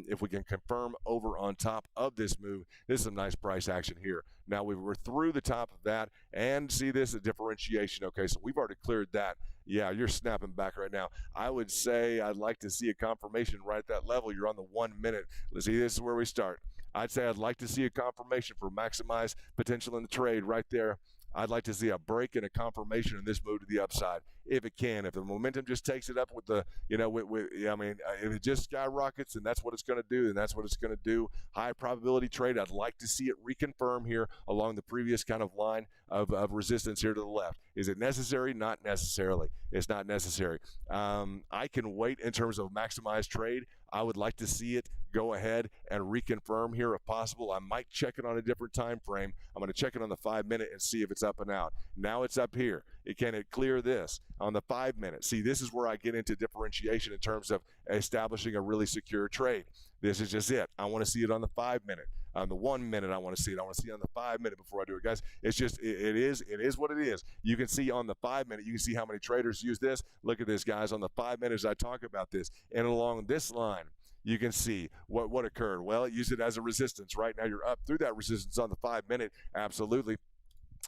If we can confirm over on top of this move, this is some nice price action here. Now, we're through the top of that, and see this, a differentiation. Okay, so we've already cleared that. Yeah, you're snapping back right now. I would say I'd like to see a confirmation right at that level. You're on the 1 minute. Let's see, this is where we start. I'd say I'd like to see a confirmation for maximized potential in the trade right there. I'd like to see a break and a confirmation in this move to the upside, if it can. If the momentum just takes it up with the, if it just skyrockets, and that's what it's going to do, and that's what it's going to do. High probability trade. I'd like to see it reconfirm here along the previous kind of line of resistance here to the left. Is it necessary? Not necessarily. It's not necessary. I can wait in terms of maximized trade. I would like to see it go ahead and reconfirm here if possible. I might check it on a different time frame. I'm going to check it on the 5 minute and see if it's up and out. Now it's up here. Can it clear this on the 5 minute? See, this is where I get into differentiation in terms of establishing a really secure trade. This is just it. I want to see it on the 5 minute. On the 1 minute, I want to see it. I want to see it on the 5 minute before I do it, guys. It's just, it is what it is. You can see on the 5 minute, you can see how many traders use this. Look at this, guys. On the 5 minutes, I talk about this. And along this line, you can see what occurred. Well, it used it as a resistance. Right now, you're up through that resistance on the 5 minute. Absolutely.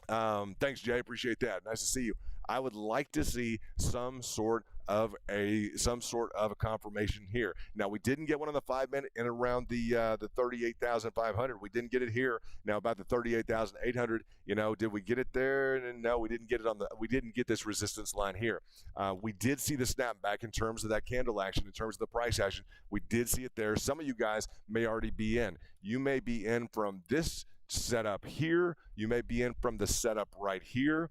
Thanks, Jay. Appreciate that. Nice to see you. I would like to see some sort of a confirmation here. Now, we didn't get one on the 5 minute and around the 38,500. We didn't get it here. Now about the 38,800. Did we get it there? And no, we didn't get it we didn't get this resistance line here. We did see the snapback in terms of that candle action, in terms of the price action. We did see it there. Some of you guys may already be in. You may be in from this setup here. You may be in from the setup right here.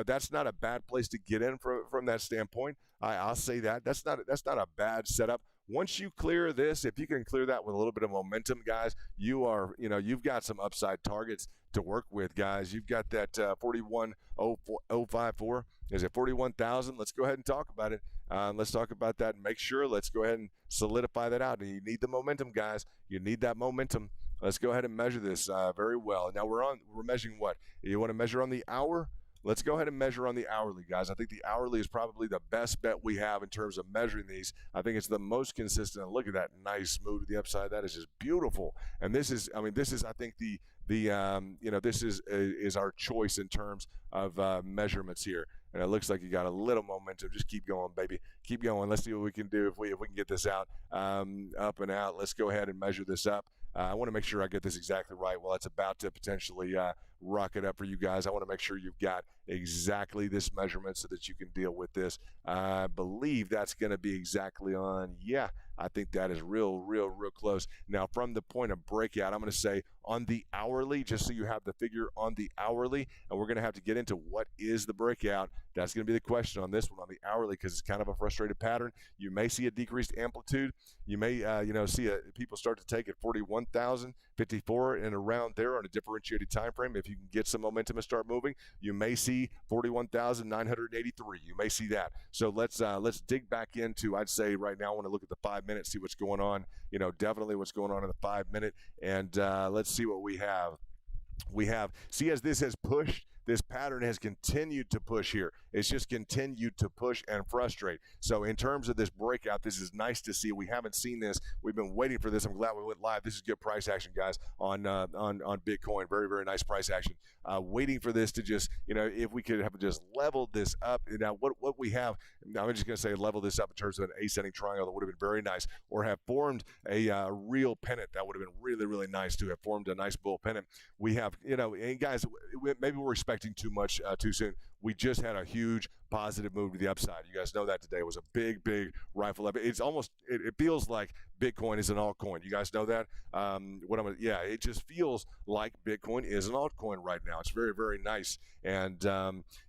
That's not a bad place to get in from that standpoint. I'll say that that's not a bad setup. Once you clear this, if you can clear that with a little bit of momentum, guys, you've got some upside targets to work with, guys. You've got that 41,054. Is it 41,000? Let's go ahead and talk about it. Let's talk about that and make sure. Let's go ahead and solidify that out. And you need the momentum, guys. You need that momentum. Let's go ahead and measure this very well. Now we're measuring what? You want to measure on the hour? Let's go ahead and measure on the hourly, guys. I think the hourly is probably the best bet we have in terms of measuring these. I think it's the most consistent. And look at that nice move to the upside. That is just beautiful. And this is, I think this is our choice in terms of measurements here. And it looks like you got a little momentum. Just keep going, baby. Keep going. Let's see what we can do if we can get this out, up and out. Let's go ahead and measure this up. I want to make sure I get this exactly right. Well, it's about to potentially rock it up for you guys. I want to make sure you've got exactly this measurement so that you can deal with this. I believe that's going to be exactly on. Yeah, I think that is real close. Now, from the point of breakout, I'm going to say on the hourly, just so you have the figure on the hourly, and we're going to have to get into what is the breakout. That's going to be the question on this one, on the hourly, because it's kind of a frustrated pattern. You may see a decreased amplitude. You may, see people start to take it 41,054 and around there on a differentiated time frame. If you can get some momentum and start moving, you may see 41,983. You may see that. So let's dig back into. I'd say right now I want to look at the 5 minutes, see what's going on. Definitely what's going on in the 5 minute, and let's see what we have. See, as this has pushed, this pattern has continued to push here. It's just continued to push and frustrate. So in terms of this breakout, this is nice to see. We haven't seen this. We've been waiting for this. I'm glad we went live. This is good price action, guys, on Bitcoin. Very nice price action. Waiting for this to just, if we could have just leveled this up. Now, what we have, I'm just going to say level this up in terms of an ascending triangle. That would have been very nice. Or have formed a real pennant. That would have been really nice to have formed a nice bull pennant. We have, and guys, maybe we're expecting too much too soon. We just had a huge positive move to the upside. You guys know that today was a big rifle up. It's almost, it feels like Bitcoin is an altcoin. You guys know that? It just feels like Bitcoin is an altcoin right now. It's very nice. And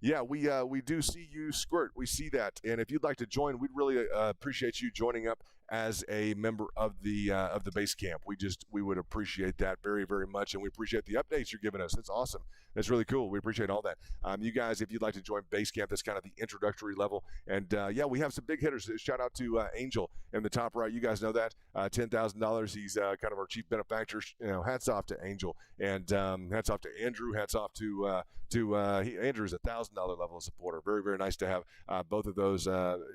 we do see you squirt. We see that. And if you'd like to join, we'd really appreciate you joining up as a member of the base camp. We would appreciate that very much, and we appreciate the updates you're giving us. That's awesome. That's really cool. We appreciate all that. You guys, if you'd like to join base camp, that's kind of the introductory level. And we have some big hitters. Shout out to Angel in the top right. You guys know that $10,000. He's kind of our chief benefactor. Hats off to Angel, and hats off to Andrew. Hats off to Andrew's $1,000 level of supporter. Very nice to have both of those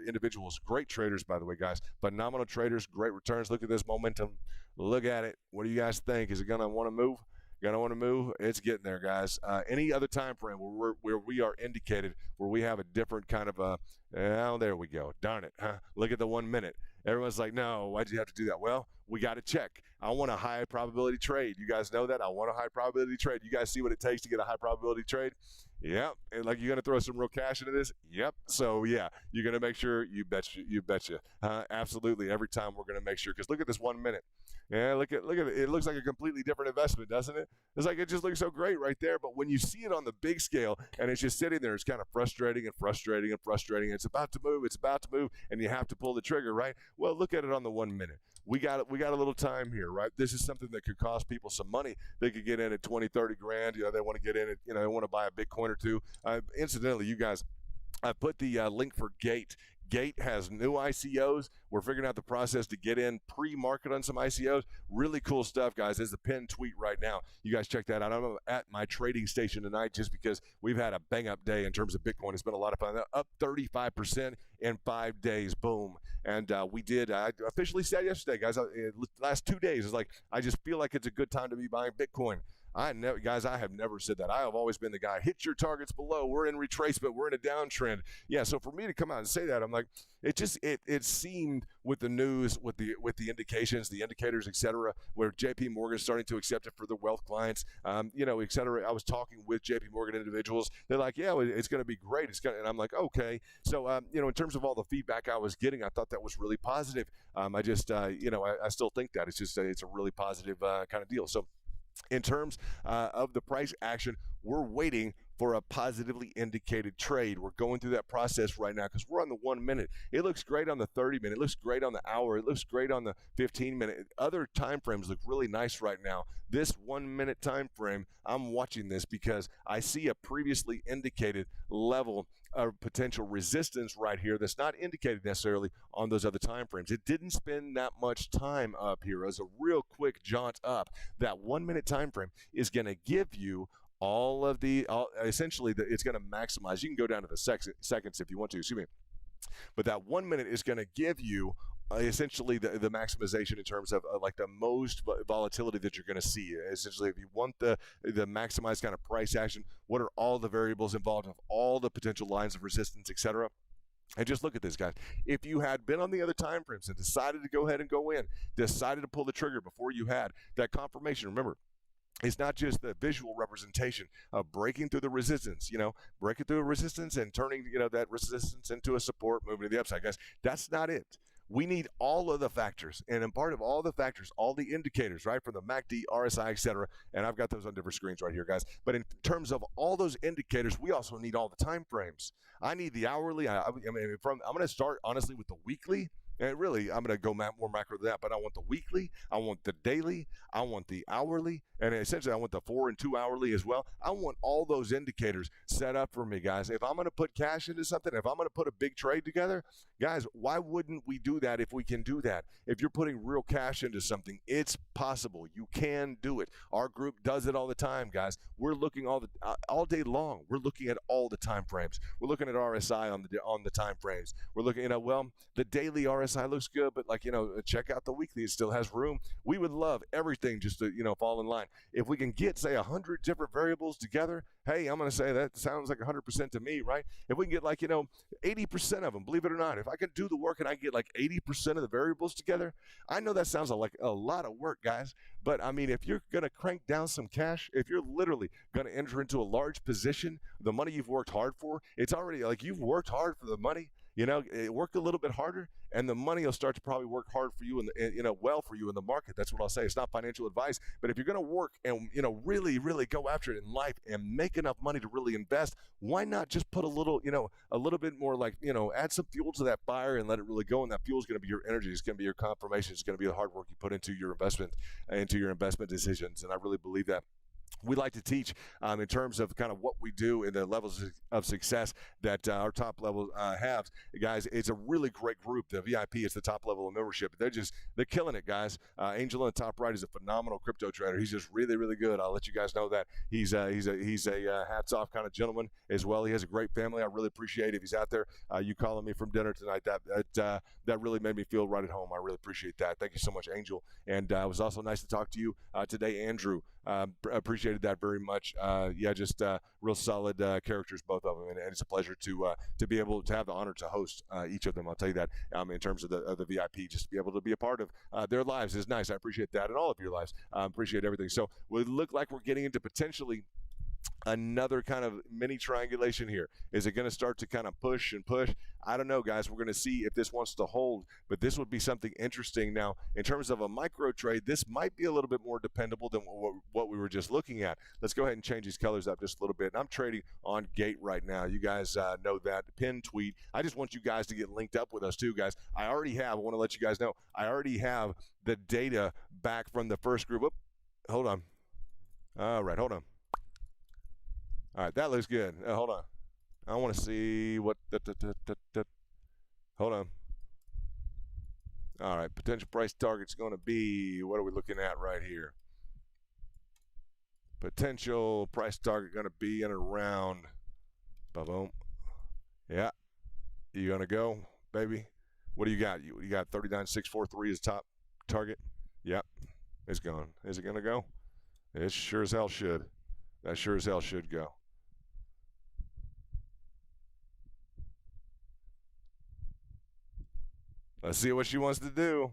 individuals. Great traders, by the way, guys. Phenomenal traders, great returns. Look at this momentum. Look at it. What do you guys think? Is it going to want to move? It's getting there, guys. Any other time frame where we are indicated, where we have a different kind of there we go. Darn it. Huh? Look at the 1 minute. Everyone's like, no, why'd you have to do that? Well, we got to check. I want a high probability trade. You guys know that? I want a high probability trade. You guys see what it takes to get a high probability trade? Yep. And like, you're going to throw some real cash into this? Yep. So, yeah, you're going to make sure. You betcha. Absolutely. Every time we're going to make sure. Because look at this 1 minute. Yeah, look at it. It looks like a completely different investment, doesn't it? It's like it just looks so great right there. But when you see it on the big scale and it's just sitting there, it's kind of frustrating. It's about to move, and you have to pull the trigger, right? Well, look at it on the 1 minute. We got a little time here, right? This is something that could cost people some money. They could get in at 20, 30 grand. They want to get in at, they want to buy a Bitcoin or two. Incidentally, you guys, I put the link for Gate. Gate has new ICOs. We're figuring out the process to get in pre-market on some ICOs. Really cool stuff, guys. There's the pinned tweet right now. You guys check that out. I'm at my trading station tonight just because we've had a bang-up day in terms of Bitcoin. It's been a lot of fun. Up 35% in 5 days. Boom. And I officially said yesterday, guys, last 2 days, it's like, I just feel like it's a good time to be buying Bitcoin. I have never said that. I have always been the guy, hit your targets below. We're in retracement. We're in a downtrend. Yeah, so for me to come out and say that, I'm like, it seemed with the news, with the indications, the indicators, et cetera, where JP Morgan's starting to accept it for their wealth clients, et cetera. I was talking with JP Morgan individuals. They're like, yeah, it's going to be great. And I'm like, okay. So, in terms of all the feedback I was getting, I thought that was really positive. I still think that it's a really positive kind of deal. So, in terms of the price action, we're waiting for a positively indicated trade. We're going through that process right now because we're on the 1 minute. It looks great on the 30 minute. It looks great on the hour. It looks great on the 15 minute. Other time frames look really nice right now. This 1 minute time frame, I'm watching this because I see a previously indicated level of potential resistance right here that's not indicated necessarily on those other time frames. It didn't spend that much time up here. It was a real quick jaunt up. That 1 minute time frame is going to give you all of the essentially it's going to maximize. You can go down to the seconds if you want to, excuse me, but that 1 minute is going to give you essentially the maximization in terms of like the most volatility that you're going to see. Essentially, if you want the maximized kind of price action, what are all the variables involved of all the potential lines of resistance, etc. And just look at this, guys. If you had been on the other time frames and decided to go ahead and go in, decided to pull the trigger before you had that confirmation, remember, it's not just the visual representation of breaking through the resistance, breaking through a resistance and turning, that resistance into a support, moving to the upside, guys. That's not it. We need all of the factors, and in part of all the factors, all the indicators, right, from the MACD, RSI, etc. And I've got those on different screens right here, guys. But in terms of all those indicators, we also need all the time frames. I need the hourly. I'm going to start honestly with the weekly. And really, I'm going to go more macro than that, but I want the weekly, I want the daily, I want the hourly, and essentially I want the 4 and 2 hourly as well. I want all those indicators set up for me, guys. If I'm going to put cash into something, if I'm going to put a big trade together, guys, why wouldn't we do that if we can do that? If you're putting real cash into something, it's possible. You can do it. Our group does it all the time, guys. We're looking all day long. We're looking at all the time frames. We're looking at RSI on the time frames. We're looking at, the daily RSI looks good, but check out the weekly. It still has room. We would love everything just to, fall in line. If we can get, say, 100 different variables together, hey, I'm going to say that sounds like 100% to me, right? If we can get 80% of them, believe it or not, if I can do the work and I get 80% of the variables together, I know that sounds like a lot of work, guys. But I mean, if you're going to crank down some cash, if you're literally going to enter into a large position, the money you've worked hard for, it's already you've worked hard for the money. Work a little bit harder, and the money will start to probably work hard for you well for you in the market. That's what I'll say. It's not financial advice, but if you're going to work and really, really go after it in life and make enough money to really invest, why not just put a little bit more add some fuel to that fire and let it really go. And that fuel is going to be your energy. It's going to be your confirmation. It's going to be the hard work you put into your investment decisions. And I really believe that. We like to teach in terms of kind of what we do and the levels of success that our top level have. Guys, it's a really great group. The VIP is the top level of membership. They're killing it, guys. Angel on the top right is a phenomenal crypto trader. He's just really, really good. I'll let you guys know that. He's a hats off kind of gentleman as well. He has a great family. I really appreciate it. If he's out there, you calling me from dinner tonight, that really made me feel right at home. I really appreciate that. Thank you so much, Angel. And it was also nice to talk to you today, Andrew. Appreciated that very much. Just real solid characters, both of them, and it's a pleasure to be able to have the honor to host each of them. I'll tell you that in terms of the VIP, just to be able to be a part of their lives is nice. I appreciate that, and all of your lives. Appreciate everything. So we look like we're getting into potentially another kind of mini triangulation here. Is it going to start to kind of push and push? I don't know, guys. We're going to see if this wants to hold, but this would be something interesting. Now, in terms of a micro trade, this might be a little bit more dependable than what we were just looking at. Let's go ahead and change these colors up just a little bit. And I'm trading on Gate right now. You guys know that. Pin tweet. I just want you guys to get linked up with us too, guys. I want to let you guys know, I already have the data back from the first group. Hold on. All right, hold on. All right, that looks good. Hold on. I want to see what hold on. All right, potential price target's going to be, what are we looking at right here? Potential price target going to be in around, boom. Yeah, you going to go, baby? What do you got? You got 39,643 as top target? Yep, it's going. Is it going to go? It sure as hell should. That sure as hell should go. Let's see what she wants to do.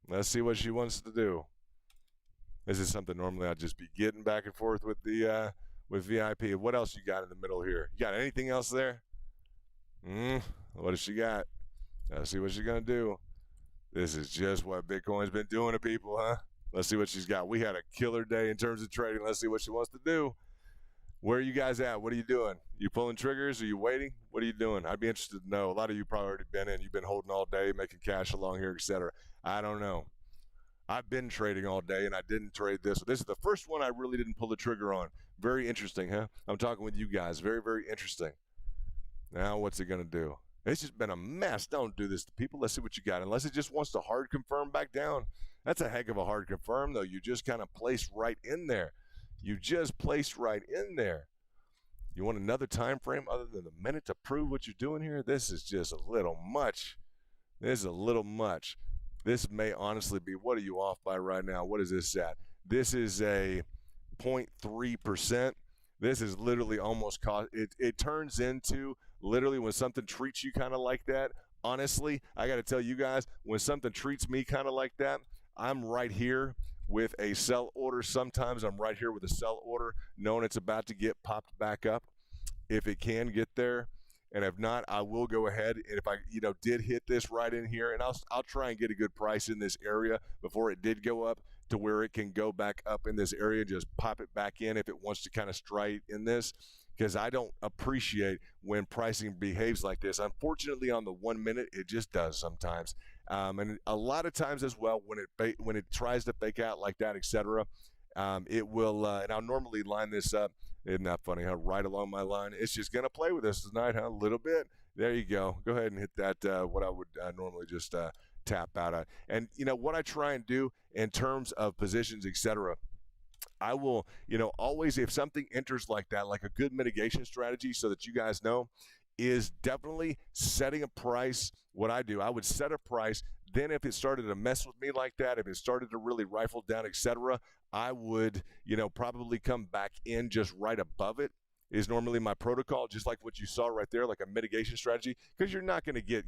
Let's see what she wants to do. This is something normally I'd just be getting back and forth with the with VIP. What else you got in the middle here? You got anything else there? What does she got? Let's see what she's gonna do. This is just what Bitcoin's been doing to people, huh? Let's see what she's got. We had a killer day in terms of trading. Let's see what she wants to do. Where are you guys at? What are you doing? You pulling triggers? Are you waiting? What are you doing? I'd be interested to know. A lot of you probably already been in. You've been holding all day, making cash along here, etc. I don't know. I've been trading all day, and I didn't trade this. This is the first one I really didn't pull the trigger on. Very interesting, huh? I'm talking with you guys. Very, very interesting. Now, what's it going to do? It's just been a mess. Don't do this to people. Let's see what you got. Unless it just wants to hard confirm back down. That's a heck of a hard confirm, though. You just kind of placed right in there. You just placed right in there. You want another time frame other than a minute to prove what you're doing here? This is just a little much. This is a little much. This may honestly be, what are you off by right now? What is this at? This is a 0.3%. This is literally almost cost. It turns into literally when something treats you kind of like that. Honestly, I got to tell you guys, when something treats me kind of like that, I'm right here with a sell order. Sometimes I'm right here with a sell order, knowing it's about to get popped back up. If it can get there, and if not, I will go ahead. And if I, did hit this right in here, and I'll try and get a good price in this area before it did go up to where it can go back up in this area, just pop it back in if it wants to kind of strike in this, because I don't appreciate when pricing behaves like this. Unfortunately, on the 1 minute, it just does sometimes. And a lot of times as well, when it tries to fake out like that, etc., it will, and I'll normally line this up. Isn't that funny, huh? Right along my line. It's just going to play with us tonight, huh? A little bit. There you go. Go ahead and hit that, what I would normally just tap out at. And, what I try and do in terms of positions, etc., I will, always, if something enters like that, like a good mitigation strategy, so that you guys know, is definitely setting a price. What I do, I would set a price. Then if it started to mess with me like that, if it started to really rifle down, etc., I would, probably come back in just right above it. Is normally my protocol, just like what you saw right there, like a mitigation strategy, because you're not going to get,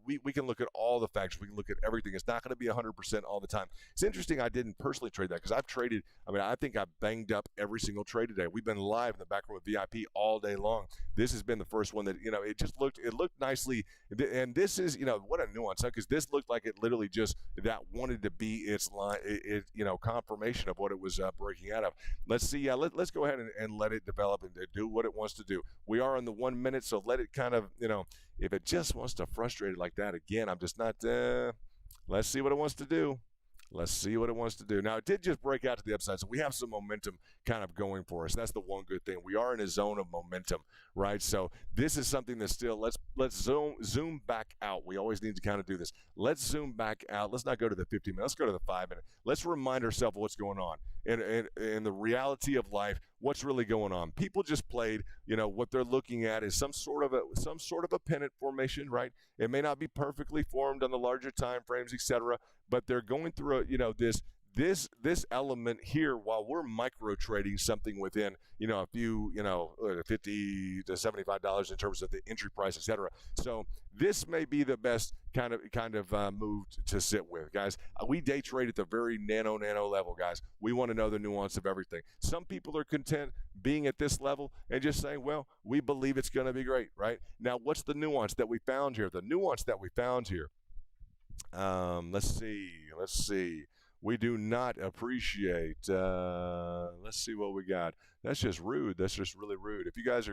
we can look at all the factors. We can look at everything. It's not going to be 100% all the time. It's interesting I didn't personally trade that because I've traded, I think I banged up every single trade today. We've been live in the back room with VIP all day long. This has been the first one that, it looked nicely. And this is, what a nuance, huh? Because this looked like it literally just, that wanted to be its line, confirmation of what it was breaking out of. Let's see. Let's go ahead and let it develop and do what it wants to do. We are in the 1 minute, so let it kind of, if it just wants to frustrate it like that again, I'm just not, let's see what it wants to do. Let's see what it wants to do. Now, it did just break out to the upside, so we have some momentum kind of going for us. That's the one good thing. We are in a zone of momentum, right? So this is something that's still, let's zoom back out. We always need to kind of do this. Let's zoom back out. Let's not go to the 15 minute. Let's go to the 5 minute. Let's remind ourselves of what's going on. In the reality of life, what's really going on. People just played, what they're looking at is some sort of a pennant formation, right? It may not be perfectly formed on the larger time frames, etc., but they're going through this element here while we're micro trading something within, a few, $50 to $75 in terms of the entry price, etc. So this may be the best kind of move to sit with, guys. We day trade at the very nano level, guys. We want to know the nuance of everything. Some people are content being at this level and just saying, well, we believe it's going to be great, right? Now, what's the nuance that we found here? The nuance that we found here. Let's see. We do not appreciate, let's see what we got. That's just rude. That's just really rude. If you guys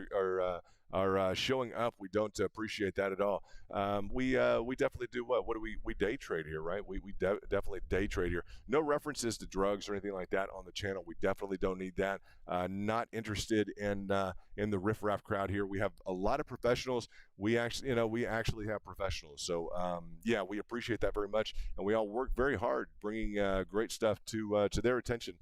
are showing up, we don't appreciate that at all. We definitely do what? What do we day trade here, right? We definitely day trade here. No references to drugs or anything like that on the channel. We definitely don't need that. Not interested in the riffraff crowd here. We have a lot of professionals. We actually have professionals. So yeah, we appreciate that very much, and we all work very hard bringing great stuff to their attention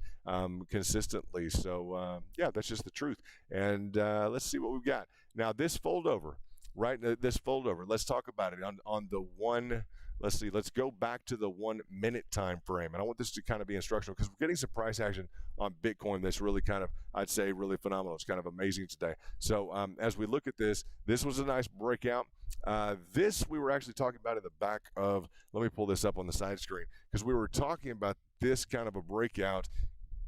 consistently. So yeah, that's just the truth. And let's see what we've got. Now this fold over, right? This fold over. Let's talk about it on the one. Let's see. Let's go back to the 1 minute time frame, and I want this to kind of be instructional because we're getting some price action on Bitcoin that's really kind of, I'd say, really phenomenal. It's kind of amazing today. So as we look at this was a nice breakout. This we were actually talking about in the back of. Let me pull this up on the side screen because we were talking about this kind of a breakout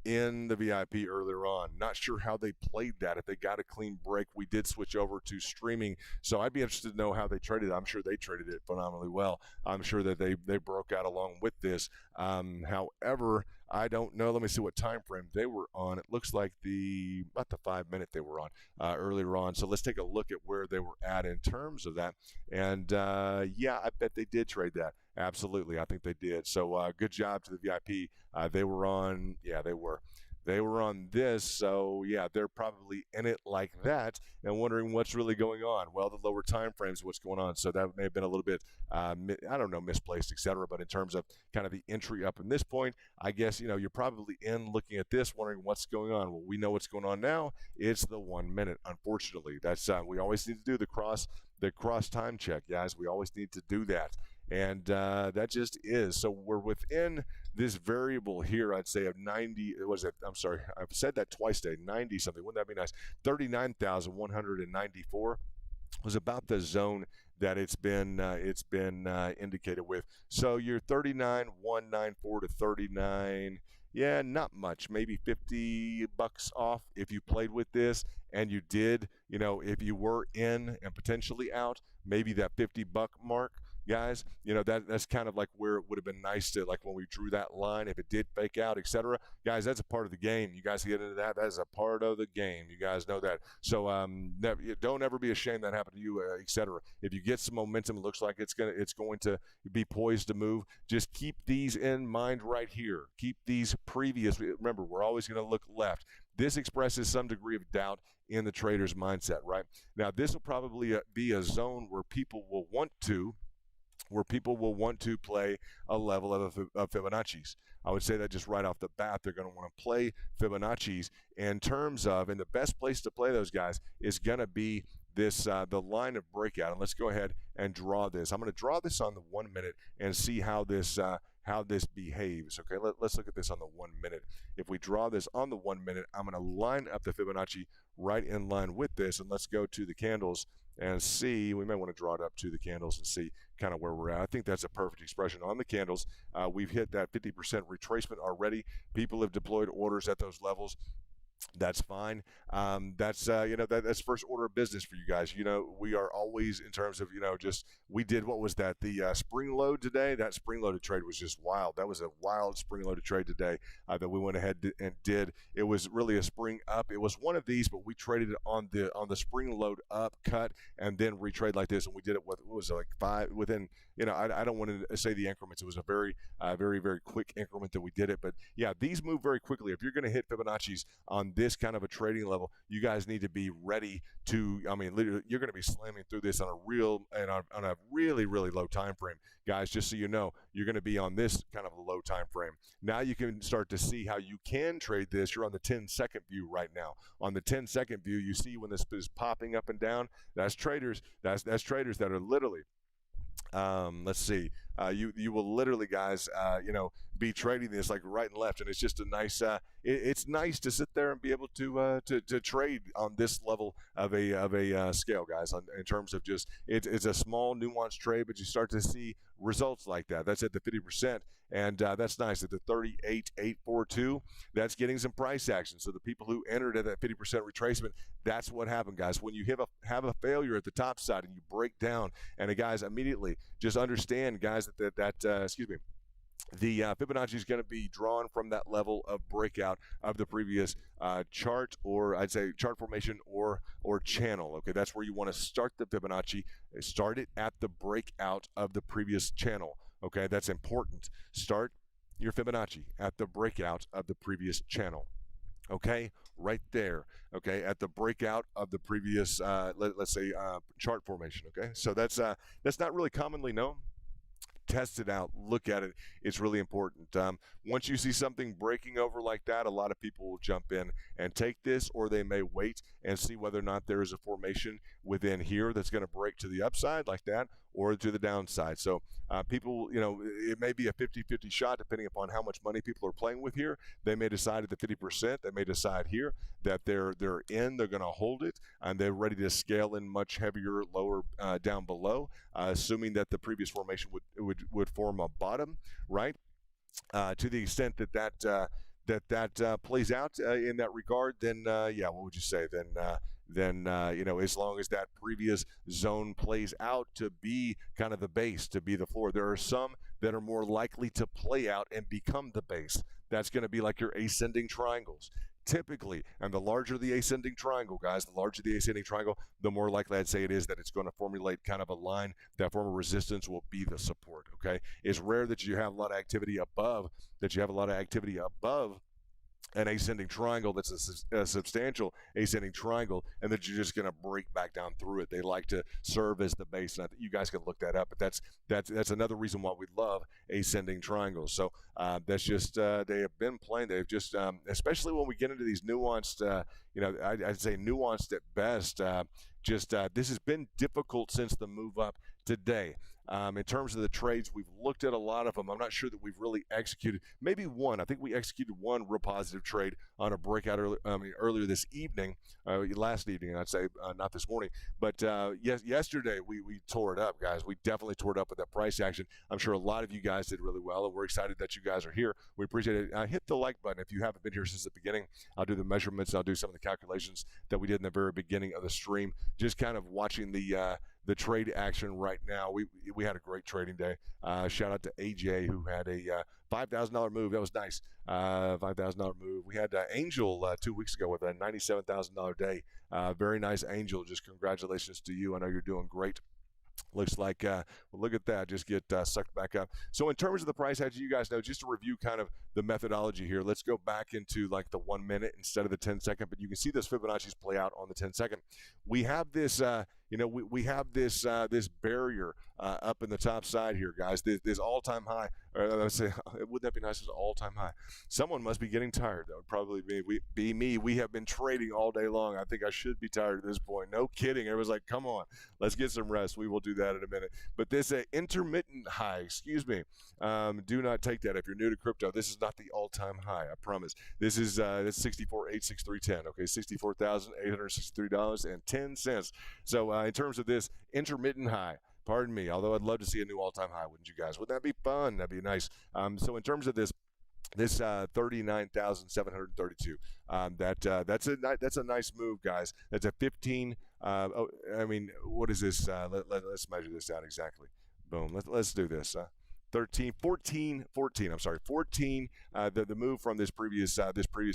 in the VIP earlier on. Not sure how they played that. If they got a clean break, we did switch over to streaming. So I'd be interested to know how they traded it. I'm sure they traded it phenomenally well. I'm sure that they broke out along with this. However, I don't know. Let me see what time frame they were on. It looks like about the 5 minute they were on earlier on. So let's take a look at where they were at in terms of that. And yeah, I bet they did trade that. Absolutely, I think they did. So good job to the VIP. They were on. Yeah, they were. They were on this, so yeah, they're probably in it like that and wondering what's really going on. Well, the lower time frames, what's going on. So that may have been a little bit, I don't know, misplaced, etc. But in terms of kind of the entry up in this point, I guess, you're probably in looking at this, wondering what's going on. Well, we know what's going on now. It's the 1 minute, unfortunately. That's we always need to do the cross time check, guys. We always need to do that. And that just is. So we're within this variable here, I'd say, of 90. Was it? I'm sorry, I've said that twice today. 90 something. Wouldn't that be nice? 39,194 was about the zone that it's been indicated with. So you're 39,194 to 39. Yeah, not much. Maybe $50 off if you played with this and you did. If you were in and potentially out, maybe that $50 mark. Guys, that's kind of like where it would have been nice to, like when we drew that line, if it did fake out, etc. Guys, that's a part of the game. You guys get into that. That is a part of the game. You guys know that. So don't ever be ashamed that happened to you, etc. If you get some momentum, it looks like it's going to be poised to move. Just keep these in mind right here. Keep these previous. Remember, we're always going to look left. This expresses some degree of doubt in the trader's mindset, right? Now, this will probably be a zone where people will want to play a level of Fibonacci's. I would say that just right off the bat, they're going to want to play Fibonacci's in terms of, and the best place to play those guys is going to be this the line of breakout. And let's go ahead and draw this. I'm going to draw this on the 1 minute and see how this behaves. Okay, let's look at this on the 1 minute. If we draw this on the 1 minute, I'm going to line up the Fibonacci right in line with this, and let's go to the candles and see. We may want to draw it up to the candles and see kind of where we're at. I think that's a perfect expression on the candles. We've hit that 50% retracement already. People have deployed orders at those levels. That's fine. That's that's first order of business for you guys. We are always, in terms of just, we did, what was that, the spring load today? That spring loaded trade was just wild. That was a wild spring loaded trade today that we went ahead and did. It was really a spring up. It was one of these, but we traded it on the spring load up cut and then retrade like this, and we did it with, what was it, like 5 within. I don't want to say the increments. It was a very very quick increment that we did it. But yeah, these move very quickly. If you're going to hit Fibonacci's on this kind of a trading level, you guys need to be ready to, literally, you're going to be slamming through this on a really low time frame. Guys, just so you know, you're going to be on this kind of a low time frame. Now you can start to see how you can trade this. You're on the 10-second view right now. On the 10-second view, you see when this is popping up and down, that's traders. That's traders that are literally, let's see. You will literally, guys, be trading this like right and left, and it's just a nice. It's nice to sit there and be able to trade on this level of a scale, guys. In terms of just, it's a small nuanced trade, but you start to see results like that. That's at the 50%, and that's nice. At the 38,842, that's getting some price action. So the people who entered at that 50% retracement, that's what happened, guys. When you have a failure at the top side and you break down, and guys, immediately just understand, guys, the Fibonacci is going to be drawn from that level of breakout of the previous chart, or I'd say chart formation or channel. Okay, that's where you want to start the Fibonacci. Start it at the breakout of the previous channel. Okay, that's important. Start your Fibonacci at the breakout of the previous channel. Okay, right there. Okay, at the breakout of the previous, let's say, chart formation. Okay, so that's not really commonly known. Test it out, look at it. It's really important. Once you see something breaking over like that, a lot of people will jump in and take this, or they may wait and see whether or not there is a formation within here that's going to break to the upside like that, or to the downside. So people, it may be a 50-50 shot depending upon how much money people are playing with here. They may decide at the 50%. They may decide here that they're going to hold it, and they're ready to scale in much heavier lower down below, assuming that the previous formation would form a bottom, right? To the extent that that plays out in that regard, then yeah, what would you say? Then as long as that previous zone plays out to be kind of the base, to be the floor, there are some that are more likely to play out and become the base. That's going to be like your ascending triangles. Typically, and the larger the ascending triangle, guys, the larger the ascending triangle, the more likely I'd say it is that it's going to formulate kind of a line. That form of resistance will be the support, okay? It's rare that you have a lot of activity above, an ascending triangle that's a substantial ascending triangle, and that you're just going to break back down through it. They like to serve as the base, and I think you guys can look that up. But that's another reason why we love ascending triangles. So that's just they have been playing. They've just especially when we get into these nuanced, I'd say nuanced at best. This has been difficult since the move up today. In terms of the trades, we've looked at a lot of them. I'm not sure that we've really executed. Maybe one. I think we executed one real positive trade on a breakout earlier this evening, last evening, I'd say, not this morning. But yesterday we tore it up, guys. We definitely tore it up with that price action. I'm sure a lot of you guys did really well, and we're excited that you guys are here. We appreciate it. Hit the like button if you haven't been here since the beginning. I'll do the measurements. I'll do some of the calculations that we did in the very beginning of the stream. Just kind of watching the trade action right now. We had a great trading day. Shout out to AJ, who had a $5,000 move. That was nice. $5,000 move. We had Angel 2 weeks ago with a $97,000 day. Very nice, Angel. Just congratulations to you. I know you're doing great. Looks like, look at that, just get sucked back up. So in terms of the price action, you guys know, just to review kind of the methodology here, let's go back into like the 1 minute instead of the 10 second, but you can see those Fibonacci's play out on the 10 second. We have this, we have this barrier up in the top side here, guys, this all-time high. Let's say, wouldn't that be nice as an all-time high? Someone must be getting tired. That would probably be me. We have been trading all day long. I think I should be tired at this point. No kidding. Everyone's like, come on, let's get some rest. We will do that in a minute. But this intermittent high, do not take that if you're new to crypto. This is not the all-time high, I promise. This is 64,863.10. Okay, $64,863.10. So in terms of this intermittent high, pardon me, although I'd love to see a new all-time high, wouldn't you guys? Wouldn't that be fun? That'd be nice. So in terms of this 39,732. That's a nice move, guys. That's a 15. What is this? Let's measure this out exactly. Boom. Let's do this. 14. I'm sorry, 14. The move from this previous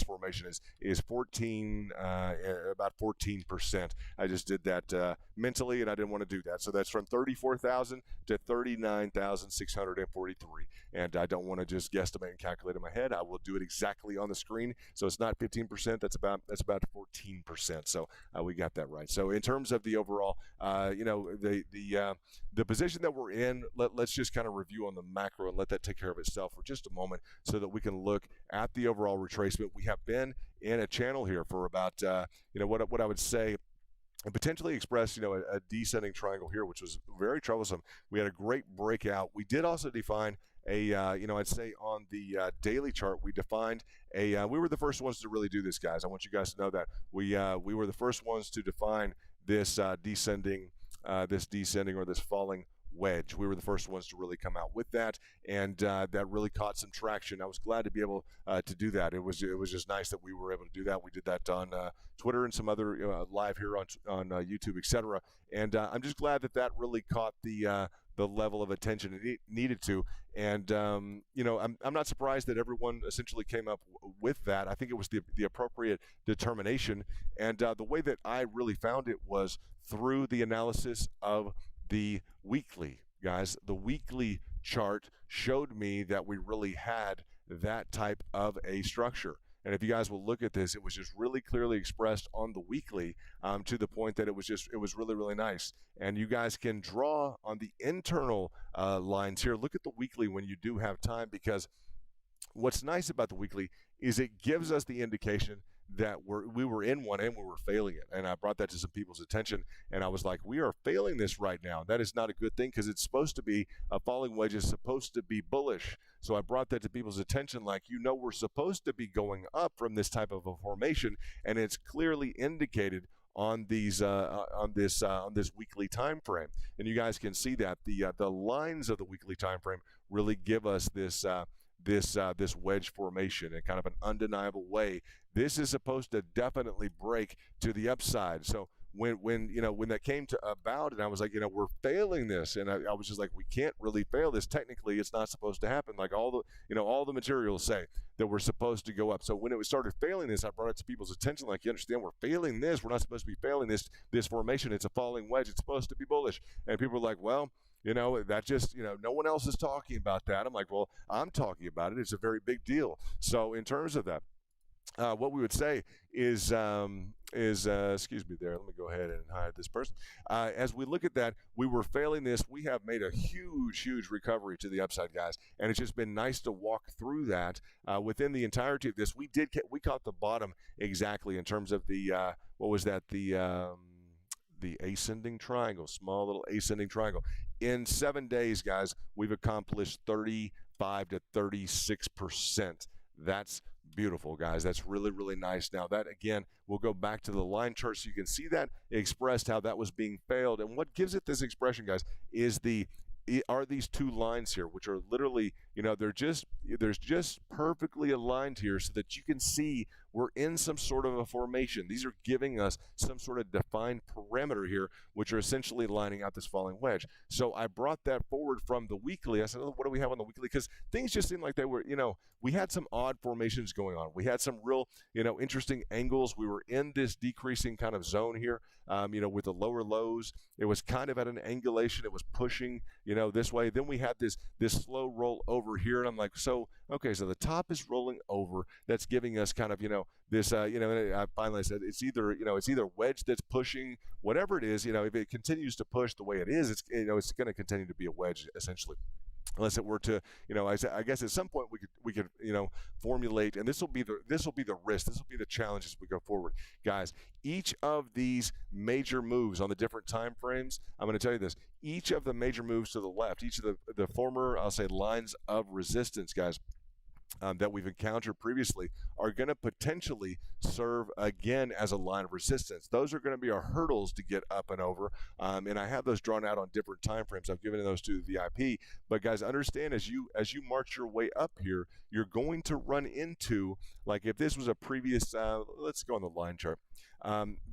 formation is 14, about 14%. I just did that mentally, and I didn't want to do that. So that's from 34,000 to 39,643. And I don't want to just guesstimate and calculate in my head. I will do it exactly on the screen. So it's not 15%. That's about 14%. So we got that right. So in terms of the overall, the position that we're in, let's just kind of review on the macro and let that take care of itself for just a moment so that we can look at the overall retracement. We have been in a channel here for about, what I would say, and potentially express, a descending triangle here, which was very troublesome. We had a great breakout. We did also define I'd say on the daily chart, we defined we were the first ones to really do this, guys. I want you guys to know that we were the first ones to define this descending or this falling wedge. We were the first ones to really come out with that, and that really caught some traction. I was glad to be able to do that. It was just nice that we were able to do that. We did that on Twitter and some other live here on YouTube, etc. And I'm just glad that really caught the level of attention it needed to. And I'm not surprised that everyone essentially came up with that. I think it was the appropriate determination. And the way that I really found it was through the analysis of the weekly, guys. The weekly chart showed me that we really had that type of a structure. And if you guys will look at this, it was just really clearly expressed on the weekly to the point that it was really, really nice. And you guys can draw on the internal lines here. Look at the weekly when you do have time, because what's nice about the weekly is it gives us the indication that we were in one and we were failing it. And I brought that to some people's attention, and I was like, we are failing this right now. That is not a good thing, because it's supposed to be a falling wedge is supposed to be bullish. So I brought that to people's attention, like, we're supposed to be going up from this type of a formation, and it's clearly indicated on these on this weekly time frame. And you guys can see that the lines of the weekly time frame really give us this this wedge formation in kind of an undeniable way. This is supposed to definitely break to the upside. So when that came to about, and I was like, we're failing this, and I was just like, we can't really fail this. Technically, it's not supposed to happen. Like all the materials say that we're supposed to go up. So when it started failing this, I brought it to people's attention. Like, you understand, we're failing this. We're not supposed to be failing this formation. It's a falling wedge. It's supposed to be bullish. And people were like, well, that just, no one else is talking about that. I'm like, well, I'm talking about it. It's a very big deal. So in terms of that, what we would say is excuse me there. Let me go ahead and hide this person. As we look at that, we were failing this. We have made a huge recovery to the upside, guys, and it's just been nice to walk through that within the entirety of this. We caught the bottom exactly in terms of the what was that, the ascending triangle, small little ascending triangle. In 7 days, guys, we've accomplished 35 to 36%. That's beautiful, guys. That's really nice. Now that, again, we'll go back to the line chart so you can see that expressed how that was being failed. And what gives it this expression, guys, is are these two lines here, which are literally, they're just perfectly aligned here so that you can see we're in some sort of a formation. These are giving us some sort of defined parameter here, which are essentially lining out this falling wedge. So I brought that forward from the weekly. I said, oh, what do we have on the weekly? Because things just seemed like they were, we had some odd formations going on. We had some real, interesting angles. We were in this decreasing kind of zone here, with the lower lows. It was kind of at an angulation. It was pushing, this way. Then we had this slow roll over here, and I'm like, so the top is rolling over. That's giving us kind of, this, and I finally said it's either wedge that's pushing, whatever it is, if it continues to push the way it is, it's going to continue to be a wedge essentially. Unless it were to, I guess at some point we could, formulate, and this will be the risk, this will be the challenge as we go forward, guys. Each of these major moves on the different time frames, I'm going to tell you this: each of the major moves to the left, each of the former, I'll say, lines of resistance, guys, that we've encountered previously are going to potentially serve again as a line of resistance. Those are going to be our hurdles to get up and over, and I have those drawn out on different time frames. I've given those to the VIP, but guys, understand as you march your way up here, you're going to run into, like if this was a previous, let's go on the line chart.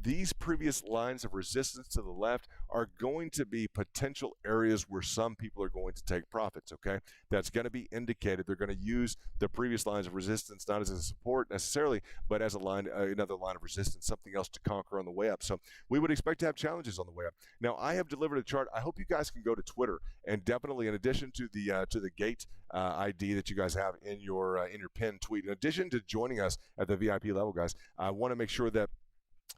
These previous lines of resistance to the left are going to be potential areas where some people are going to take profits, okay? That's going to be indicated. They're going to use the previous lines of resistance not as a support necessarily, but as another line of resistance, something else to conquer on the way up. So we would expect to have challenges on the way up. Now, I have delivered a chart. I hope you guys can go to Twitter, and definitely, in addition to the gate ID that you guys have in your pinned tweet, in addition to joining us at the VIP level, guys, I want to make sure that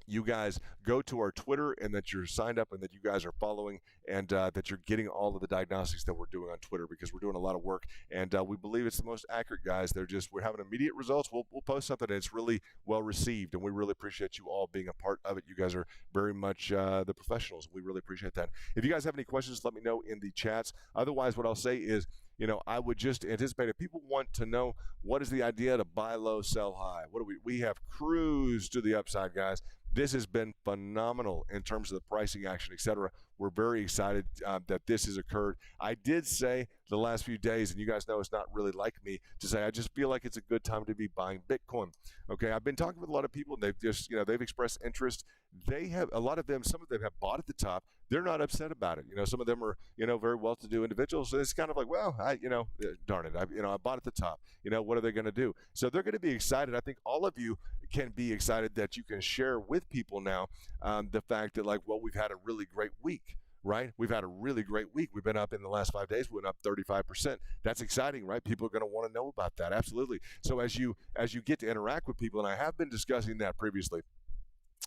you guys go to our Twitter and that you're signed up and that you guys are following and that you're getting all of the diagnostics that we're doing on Twitter, because we're doing a lot of work and we believe it's the most accurate, guys. We're having immediate results. We'll post something and it's really well received, and we really appreciate you all being a part of it. You guys are very much the professionals. We really appreciate that. If you guys have any questions, let me know in the chats. Otherwise, what I'll say is, I would just anticipate if people want to know what is the idea to buy low, sell high. What do we have cruised to the upside, guys. This has been phenomenal in terms of the pricing action, etc. We're very excited that this has occurred. I did say the last few days, and you guys know it's not really like me to say, I just feel like it's a good time to be buying Bitcoin. Okay, I've been talking with a lot of people, and they've just, they've expressed interest. They have, a lot of them, some of them have bought at the top. They're not upset about it. Some of them are, very well-to-do individuals. So it's kind of like, well, darn it, I bought at the top. What are they going to do? So they're going to be excited. I think all of you can be excited that you can share with people now the fact that, like, well, we've had a really great week. Right? We've had a really great week. We've been up in the last 5 days. We went up 35%. That's exciting, right? People are going to want to know about that. Absolutely. So as you get to interact with people, and I have been discussing that previously,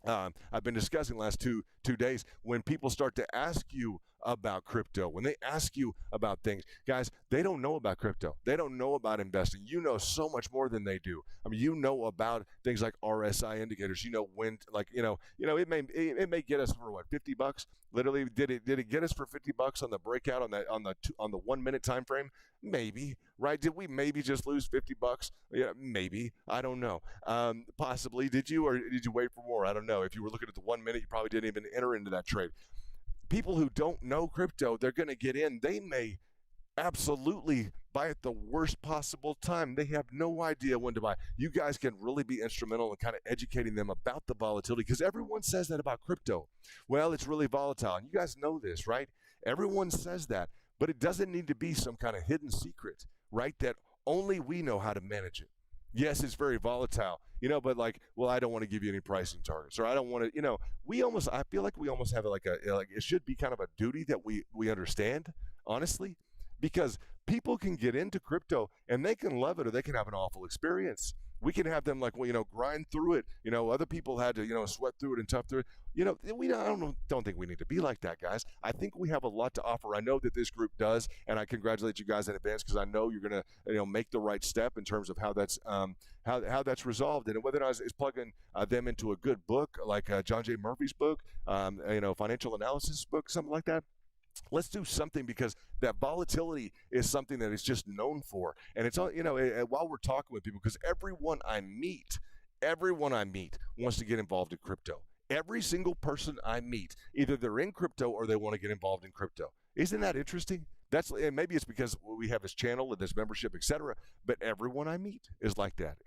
I've been discussing the last two days, when people start to ask you about crypto, when they ask you about things, guys, they don't know about crypto. They don't know about investing. You know so much more than they do. I mean, you know about things like RSI indicators. When, it may get us for what, $50? Literally, did it get us for $50 on the breakout on the 1 minute time frame? Maybe, right? Did we maybe just lose $50? Yeah, maybe. I don't know. Possibly. Did you, or did you wait for more? I don't know. If you were looking at the 1 minute, you probably didn't even enter into that trade. People who don't know crypto, they're going to get in. They may absolutely buy at the worst possible time. They have no idea when to buy. You guys can really be instrumental in kind of educating them about the volatility because everyone says that about crypto. Well, it's really volatile. And you guys know this, right? Everyone says that, but it doesn't need to be some kind of hidden secret, right? That only we know how to manage it. Yes, it's very volatile, but like, well, I don't want to give you any pricing targets, or I don't want to, I feel like we almost have like it should be kind of a duty that we understand, honestly, because people can get into crypto and they can love it or they can have an awful experience. We can have them like, well, grind through it. Other people had to, sweat through it and tough through it. Don't think we need to be like that, guys. I think we have a lot to offer. I know that this group does, and I congratulate you guys in advance because I know you're going to, make the right step in terms of how that's how that's resolved, and whether or not it's plugging them into a good book like John J. Murphy's book, financial analysis book, something like that. Let's do something because that volatility is something that is just known for. And it's all, while we're talking with people, because everyone I meet wants to get involved in crypto. Every single person I meet, either they're in crypto or they want to get involved in crypto. Isn't that interesting? And maybe it's because we have this channel and this membership, etc. But everyone I meet is like that.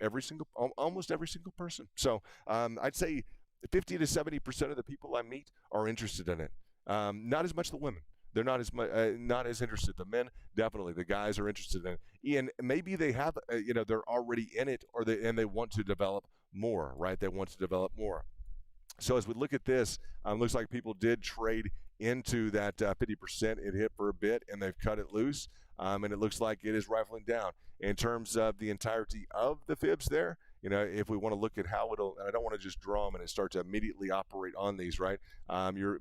Almost every single person. So I'd say 50 to 70% of the people I meet are interested in it. Not as much the women. They're not as interested. The men, definitely. The guys are interested in it. And maybe they have, they're already in it, and they want to develop more, right? They want to develop more. So as we look at this, looks like people did trade into that 50%. It hit for a bit, and they've cut it loose. And it looks like it is rifling down. In terms of the entirety of the fibs there, if we want to look at how it'll, and I don't want to just draw them and it start to immediately operate on these, right? You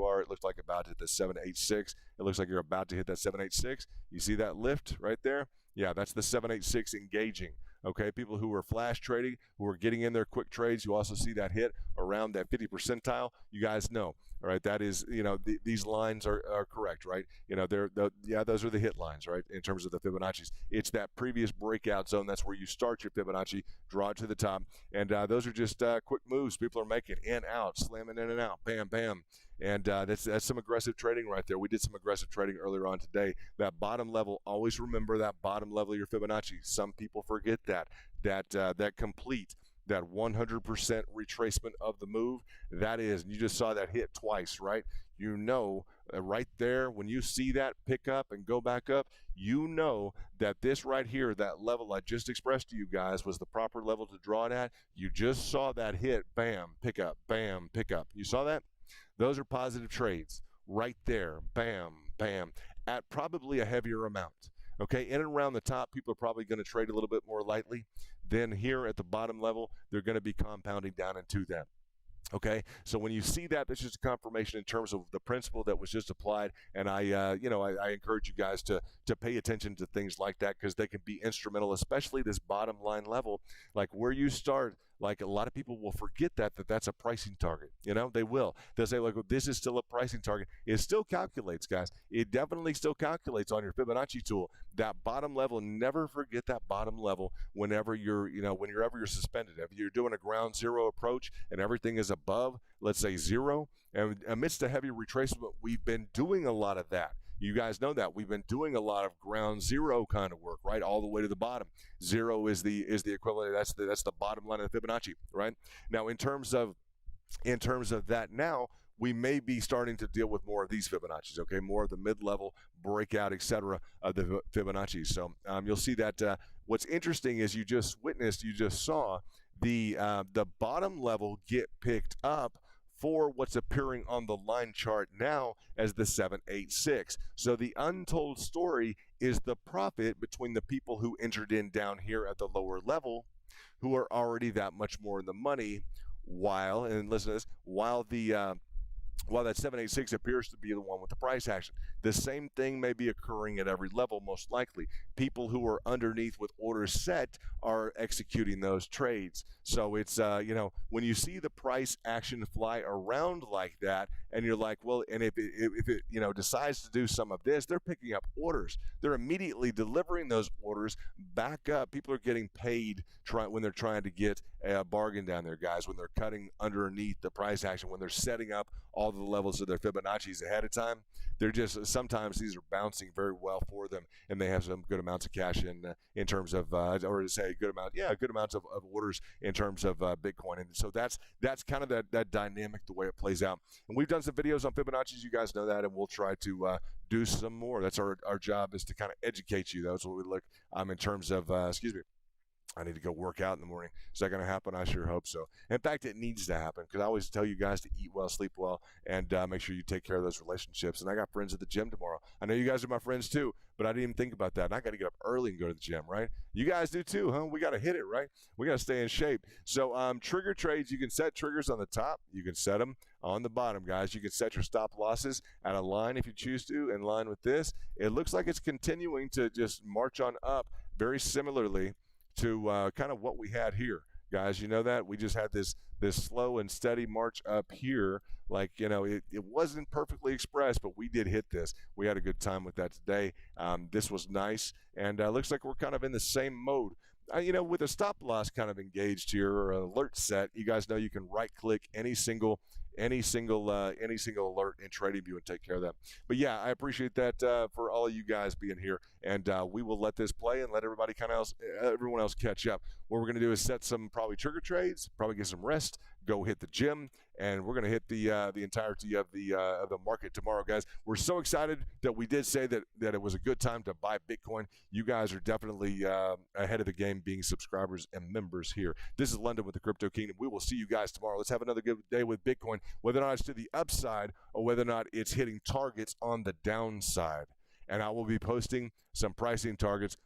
are, it looks like about to hit the 786. It looks like you're about to hit that 786. You see that lift right there? Yeah, that's the 786 engaging. Okay, people who are flash trading, who are getting in their quick trades, you also see that hit around that 50 percentile. You guys know, all right, that is, these lines are correct, right? Those are the hit lines, right, in terms of the Fibonacci's. It's that previous breakout zone. That's where you start your Fibonacci, draw it to the top, and those are just quick moves people are making, in, out, slamming in and out, bam, bam. And that's some aggressive trading right there. We did some aggressive trading earlier on today. That bottom level, always remember that bottom level of your Fibonacci. Some people forget that complete, that 100% retracement of the move. That is, and you just saw that hit twice, right? Right there, when you see that pick up and go back up, that this right here, that level I just expressed to you guys, was the proper level to draw it at. You just saw that hit, bam, pick up, bam, pick up. You saw that? Those are positive trades right there, bam, bam, at probably a heavier amount. Okay, in and around the top, people are probably going to trade a little bit more lightly. Then here at the bottom level, they're going to be compounding down into that. Okay, so when you see that, that's just a confirmation in terms of the principle that was just applied. And I encourage you guys to pay attention to things like that because they can be instrumental, especially this bottom line level, like where you start. Like a lot of people will forget that's a pricing target. They will. They'll say, like, well, this is still a pricing target. It still calculates, guys. It definitely still calculates on your Fibonacci tool. That bottom level, never forget that bottom level whenever you're suspended. If you're doing a ground zero approach and everything is above, let's say 0, and amidst a heavy retracement, we've been doing a lot of that. You guys know that we've been doing a lot of ground zero kind of work, right, all the way to the bottom. 0 is the equivalent. That's the bottom line of the Fibonacci, right? Now, in terms of that, now we may be starting to deal with more of these Fibonacci's, okay, more of the mid-level breakout, etc. of the Fibonacci. So you'll see that. What's interesting is you just saw the bottom level get picked up for what's appearing on the line chart now as the 786. So the untold story is the profit between the people who entered in down here at the lower level, who are already that much more in the money, while that 786 appears to be the one with the price action. The same thing may be occurring at every level, most likely. People who are underneath with orders set are executing those trades. So it's, when you see the price action fly around like that and you're like, well, and if it decides to do some of this, they're picking up orders. They're immediately delivering those orders back up. People are getting paid when they're trying to get a bargain down there, guys, when they're cutting underneath the price action, when they're setting up all the levels of their Fibonacci's ahead of time. They're just, sometimes these are bouncing very well for them, and they have some good amounts of cash in terms of, or to say good amounts of orders in terms of Bitcoin. And so that's kind of that dynamic, the way it plays out. And we've done some videos on Fibonacci's, you guys know that, and we'll try to do some more. That's our job, is to kind of educate you. That's what we look in terms of, excuse me. I need to go work out in the morning. Is that going to happen? I sure hope so. In fact, it needs to happen, because I always tell you guys to eat well, sleep well, and make sure you take care of those relationships. And I got friends at the gym tomorrow. I know you guys are my friends too, but I didn't even think about that. And I got to get up early and go to the gym, right? You guys do too, huh? We got to hit it, right? We got to stay in shape. So trigger trades, you can set triggers on the top. You can set them on the bottom, guys. You can set your stop losses at a line if you choose to, in line with this. It looks like it's continuing to just march on up very similarly to kind of what we had here, guys. You know that we just had this slow and steady march up here. Like, it wasn't perfectly expressed, but we did hit this. We had a good time with that today. This was nice, and looks like we're kind of in the same mode. With a stop loss kind of engaged here, or an alert set, you guys know you can right click any single alert in TradingView and take care of that. But yeah, I appreciate that for all of you guys being here, and we will let this play and let everyone else catch up. What we're going to do is set some probably trigger trades, probably get some rest, go hit the gym, and we're going to hit the entirety of the market tomorrow, guys. We're so excited that we did say that it was a good time to buy Bitcoin. You guys are definitely ahead of the game, being subscribers and members here. This is London with the Crypto Kingdom. We will see you guys tomorrow. Let's have another good day with Bitcoin, whether or not it's to the upside or whether or not it's hitting targets on the downside. And I will be posting some pricing targets